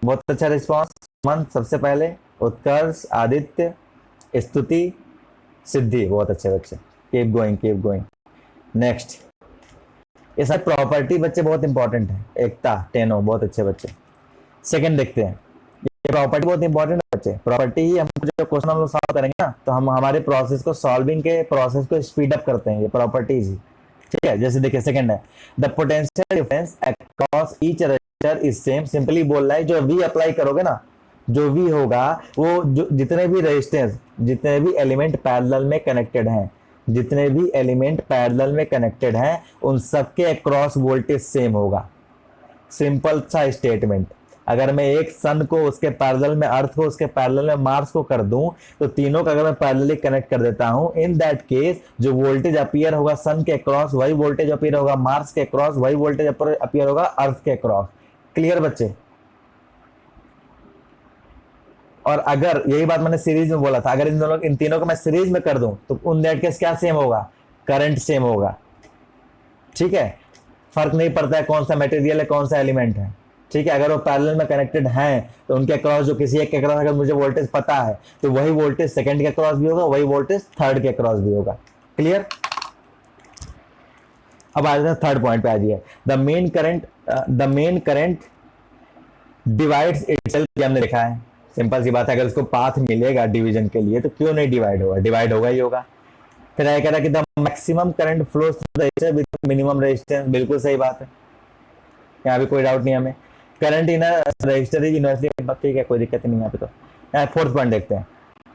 बहुत अच्छा रिस्पॉन्स मन, सबसे पहले उत्कर्ष, आदित्य, स्तुति, सिद्धि, बहुत अच्छे बच्चे, keep going keep going. Next, ये सब प्रॉपर्टी बच्चे बहुत इंपॉर्टेंट है, एकता, टेनो, बहुत अच्छे बच्चे। सेकंड देखते हैं, ये प्रॉपर्टी बहुत इंपॉर्टेंट है बच्चे, प्रॉपर्टी ही हम जो क्वेश्चन हम लोग सॉल्व करेंगे ना, तो हम हमारे प्रोसेस को, सॉल्विंग के प्रोसेस को स्पीड अप करते हैं, ये प्रॉपर्टीज ही, ठीक है। जैसे देखिए सेकंड है, the potential difference across each resistor is same, simply बोल रहा है जो वी अप्लाई करोगे ना, जो वी होगा वो, जो जितने भी रेजिस्टेंस, जितने भी एलिमेंट पैरेलल में कनेक्टेड हैं, जितने भी एलिमेंट पैरेलल में कनेक्टेड हैं, उन सबके अक्रॉस वोल्टेज सेम होगा। सिंपल सा स्टेटमेंट। अगर मैं एक सन को उसके पैरेलल में, अर्थ को उसके पैरेलल में मार्स को कर दूं, तो तीनों का अगर मैं पैरेलली कनेक्ट कर देता हूं, इन दैट केस जो वोल्टेज अपीयर होगा सन के क्रॉस, वही वोल्टेज अपीयर होगा मार्स के क्रॉस, वही वोल्टेज अपीयर होगा अर्थ के क्रॉस। क्लियर बच्चे? और अगर यही बात मैंने सीरीज में बोला था, अगर इन तीनों को मैं सीरीज में कर दूं, तो उन दैट केस क्या सेम होगा, करंट सेम होगा, ठीक है। फर्क नहीं पड़ता है कौन सा मटेरियल है, कौन सा एलिमेंट है, ठीक है। अगर वो पैरेलल में कनेक्टेड हैं, तो उनके अक्रॉस जो किसी एक के अक्रॉस अगर मुझे वोल्टेज पता है, तो वही वोल्टेज सेकंड के अक्रॉस भी होगा, वही वोल्टेज थर्ड के अक्रॉस भी होगा। क्लियर? अब आ जाते हैं थर्ड पॉइंट पे। आ जाइए, the main current divides itself, हमने लिखा है, सिंपल सी बात है, अगर उसको पाथ मिलेगा डिवीजन के लिए तो क्यों नहीं डिवाइड होगा, डिवाइड होगा ही होगा। फिर आया कह रहा कि the maximum current flows through register with minimum resistance, बिल्कुल सही बात है, यहाँ भी कोई डाउट नहीं हमें। Current in register is inversely, ठीक है, कोई दिक्कत नहीं यहाँ पे। तो फोर्थ पॉइंट देखते हैं,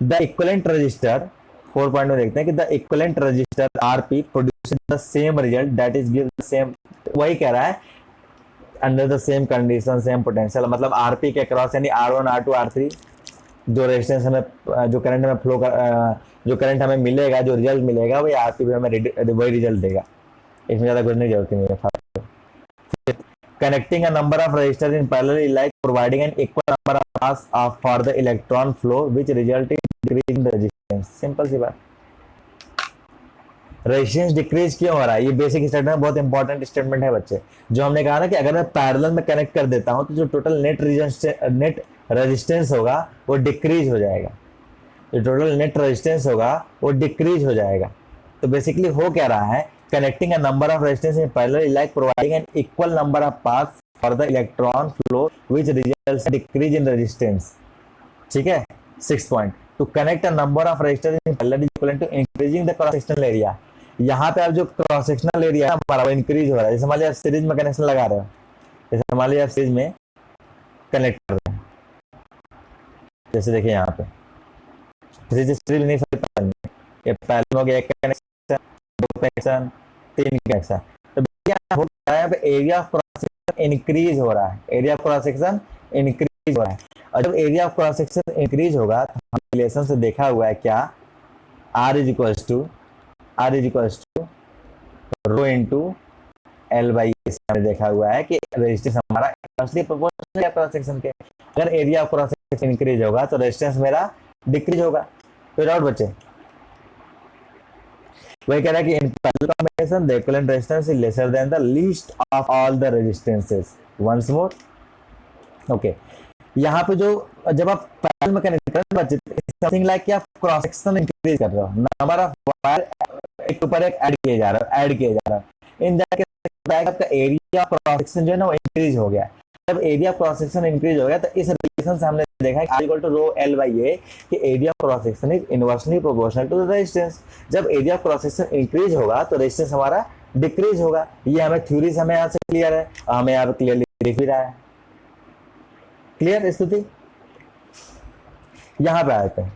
द इक्विवेलेंट रजिस्टर, 4 पॉइंट में देखते हैं कि the equivalent register RP produces the same result that is give the same, वही कह रहा है, under the same condition same potential, मतलब आरपी के क्रॉस, यानी R1 R2 R3 जो रेजिस्टेंस हमें, जो करंट हमें फ्लो कर, जो करंट हमें मिलेगा, जो रिजल्ट मिलेगा, वही आरपी में हमें वही रिजल्ट देगा, इसमें ज्यादा कुछ नहीं जरूरत नहीं है। Connecting a number of resistors in parallel is like providing an equal number of paths for the electron flow which result in decrease in resistance, simple सी बात। रेजिस्टेंस डिक्रीज क्यों हो रहा है, ये बेसिक स्टेटमेंट बहुत इंपॉर्टेंट स्टेटमेंट है बच्चे, जो हमने कहा ना कि अगर मैं पैरेलल में कनेक्ट कर देता हूं, तो जो टोटल नेट रेजिस्टेंस होगा वो डिक्रीज हो जाएगा, जो टोटल नेट रेजिस्टेंस होगा वो डिक्रीज हो जाएगा। तो बेसिकली हो क्या रहा है, connecting a number of resistors in parallel is like providing an equal number of paths for the electron flow which results in decrease in resistance, ठीक है। 6 point, to connect a number of resistors in parallel is equivalent to increasing the cross sectional area। यहाँ पे आप जो cross sectional area है हमारा वो increase हो रहा है। जैसे मान लीजिए आप सीरीज में कनेक्शन लगा रहे हो, जैसे मान लीजिए आप सीरीज में कनेक्ट कर रहे हैं, जैसे देखिए यहाँ पे सीरीज नहीं सकता, ये पहले हो गया एक कनेक्शन, दो कनेक्शन, 3 कनेक्शन, तो क्या हो रहा है, यहाँ पे area of cross section increase हो रहा है, area of cross section increase हो रहा है। और जब area of cross section increase होगा, तो हम रिलेशन से देखा हुआ है क्या, R is equals to rho into L by S, हमने देखा हुआ है कि रेजिस्टेंस हमारा इनवर्सली प्रोपोर्शनल है क्रॉस सेक्शन के। अगर area of cross section increase होगा तो रेजिस्टेंस मेरा डिक्रीज होगा। कोई डाउट बच्चे? वही कह रहा है कि in parallel combination the equivalent resistance is lesser than the least of all the resistances. Once more, okay. यहाँ पे जो जब आप पैरेलल में कनेक्ट कर रहे हैं, समथिंग लाइक कि आप क्रॉस सेक्शन इंक्रीज कर रहे हो, नंबर ऑफ वायर एक के ऊपर एक ऐड किए जा रहा है, ऐड किए जा रहा है। इन दैट केस आपका एरिया ऑफ क्रॉस सेक्शन जो है ना वो इंक्रीज हो गया। जब area of cross section increase हो गया तो इस रिलेशन से हमने देखा है R equal to rho L by A कि area of cross section is inversely proportional to the resistance. जब area of cross section increase होगा तो रेजिस्टेंस हमारा डिक्रीज होगा। ये हमें थ्योरी से हमें यहाँ से क्लियर है, हमें यहाँ पे क्लियरली दिख भी रहा है। क्लियर स्थिति? यहां पे आते हैं,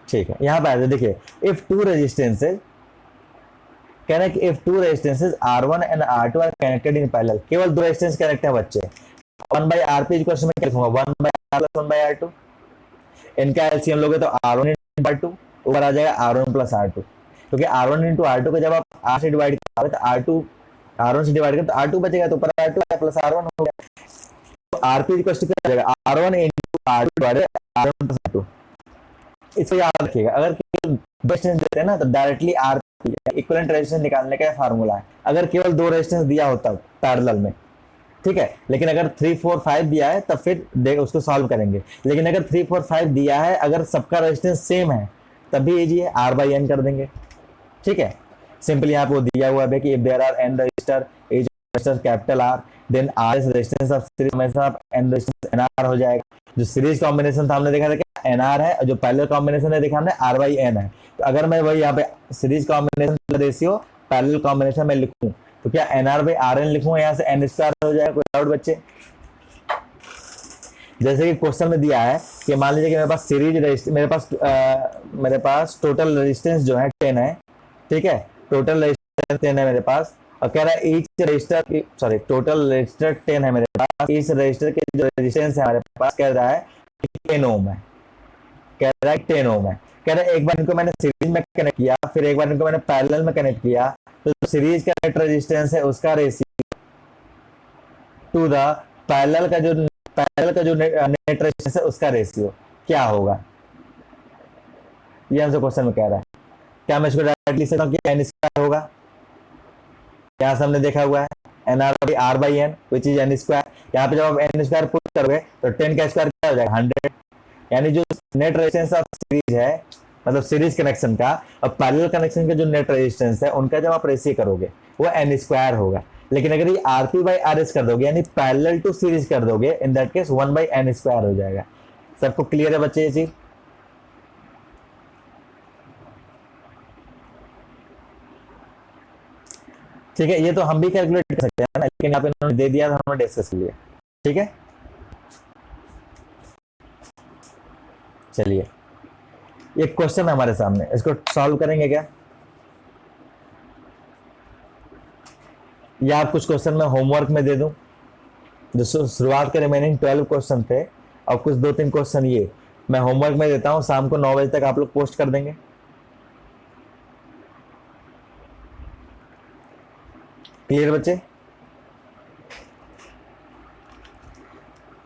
ठीक है, यहां पे आते हैं। देखिए, इफ टू रेजिस्टेंसेज, कहना है कि if two resistances R1 and R2 are connected in parallel, केवल दो रेजिस्टेंस कनेक्ट है बच्चे, 1/Rp इक्वल में क्या लिखूंगा, 1/R प्लस 1/R2। इनका एलसीएम लोगे तो R1 इंटू R2 ऊपर आ जाएगा R1 प्लस R2, क्योंकि R1 इंटू R2 को जब आप R से डिवाइड करोगे तो R2 R1 से डिवाइड करें तो R2 बचेगा, तो ऊपर R2 प्लस R1 हो गया। आरपी इक्वल टू क्या जाएगा, R1 into R2 divided R1 plus R2। इसको याद रखिएगा, अगर केवल रेजिस्टेंस देते हैं ना तो डायरेक्टली आरपी इक्विवेलेंट रेजिस्टेंस निकालने का फार्मूला है, अगर केवल दो रेजिस्टेंस दिया होता पैरेलल में, ठीक है। लेकिन अगर 3 4 5 दिया है तब फिर उसको सॉल्व करेंगे। लेकिन अगर 3 4 5 दिया है, अगर सबका रेजिस्टेंस सेम है तब भी इजी है, R/N कर देंगे, ठीक है। सिंपली यहाँ पे दिया हुआ है कि if there are n resistor, each resistor capital R, then R is resistance of series combination of n resistance NR हो जाएगा। जो सीरीज कॉम्बिनेशन था हमने देखा था क्या NR है, और जो पैरेलल कॉम्बिनेशन है देखा हमने R/N है। तो अगर मैं वही यहाँ पे series combination ratio parallel combination में लिखूं तो क्या NR/RN लिखूं, यहाँ से n स्क्वायर हो जाएगा। कोई डाउट बच्चे? जैसे कि क्वेश्चन में दिया है कि मान लीजिए कि मेरे पास सीरीज मेरे पास टोटल रेजिस्टेंस जो है 10 है, ठीक है, टोटल रेजिस्टेंस 10 है मेरे पास, और कह रहा है ईच रजिस्टर की, सॉरी, टोटल रजिस्टर 10 है मेरे पास, इस रजिस्टर के जो रेजिस्टेंस है हमारे पास कह रहा है 10 ओम है, कह रहा है 10 ओम है। कह रहा है एक बार इनको मैंने सीरीज में कनेक्ट किया, फिर एक बार इनको मैंने पैरेलल में कनेक्ट किया, तो सीरीज का नेट रेजिस्टेंस है उसका रेशियो टू द पैरेलल का जो नेट रेजिस्टेंस है उसका रेशियो क्या होगा, ये हमसे क्वेश्चन में कह रहा है। क्या मैं इसको डायरेक्टली लिख सकता हूँ कि n स्क्वायर होगा, यहाँ से हमने देखा हुआ है NR/R/N which is n square. यहाँ पे जब आप n स्क्वायर पुट करोगे तो 10 का स्क्वायर क्या हो जाएगा 100, यानी जो नेट रेजिस्टेंस ऑफ सीरीज है, मतलब सीरीज कनेक्शन का और पैरेलल कनेक्शन का जो नेट रेजिस्टेंस है उनका जब आप रेशियो करोगे वो n स्क्वायर होगा। लेकिन अगर ये Rp/Rs कर दोगे यानी पैरेलल टू सीरीज कर दोगे, इन दैट केस 1/n स्क्वायर हो जाएगा। सबको क्लियर है बच्चे ये चीज? ठीक है, ये तो हम भी कैलकुलेट कर सकते हैं ना, लेकिन यहाँ पे इन्होंने दे दिया तो हमने डिस्कस कर लिया, ठीक है। चलिए, ये क्वेश्चन है हमारे सामने, इसको सॉल्व करेंगे क्या, या आप कुछ क्वेश्चन मैं होमवर्क में दे दूं? जो शुरुआत के रिमेनिंग 12 क्वेश्चन थे और कुछ 2-3 क्वेश्चन ये मैं होमवर्क में देता हूं, शाम को 9 बजे तक आप लोग पोस्ट कर देंगे। क्लियर बच्चे?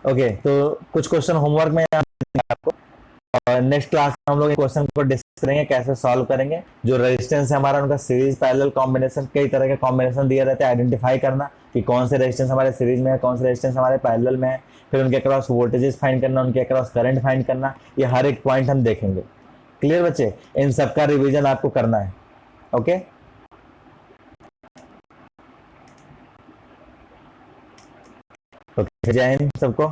ओके, तो कुछ क्वेश्चन होमवर्क में आपको, और नेक्स्ट क्लास में हम लोग क्वेश्चन को डिस्कस करेंगे कैसे सॉल्व करेंगे। जो रेजिस्टेंस है हमारा, उनका सीरीज पैरेलल कॉम्बिनेशन, कई तरह के कॉम्बिनेशन दिए रहते हैं, आइडेंटिफाई करना कि कौन से रेजिस्टेंस हमारे सीरीज में है, कौन से रेजिस्टेंस हमारे पैरेलल में है, फिर उनके अक्रॉस वोल्टेजेस फाइंड करना, उनके अक्रॉस करंट फाइंड करना, ये हर एक पॉइंट हम देखेंगे। क्लियर बच्चे? इन सबका रिविजन आपको करना है। ओके, जय हिंद सबको।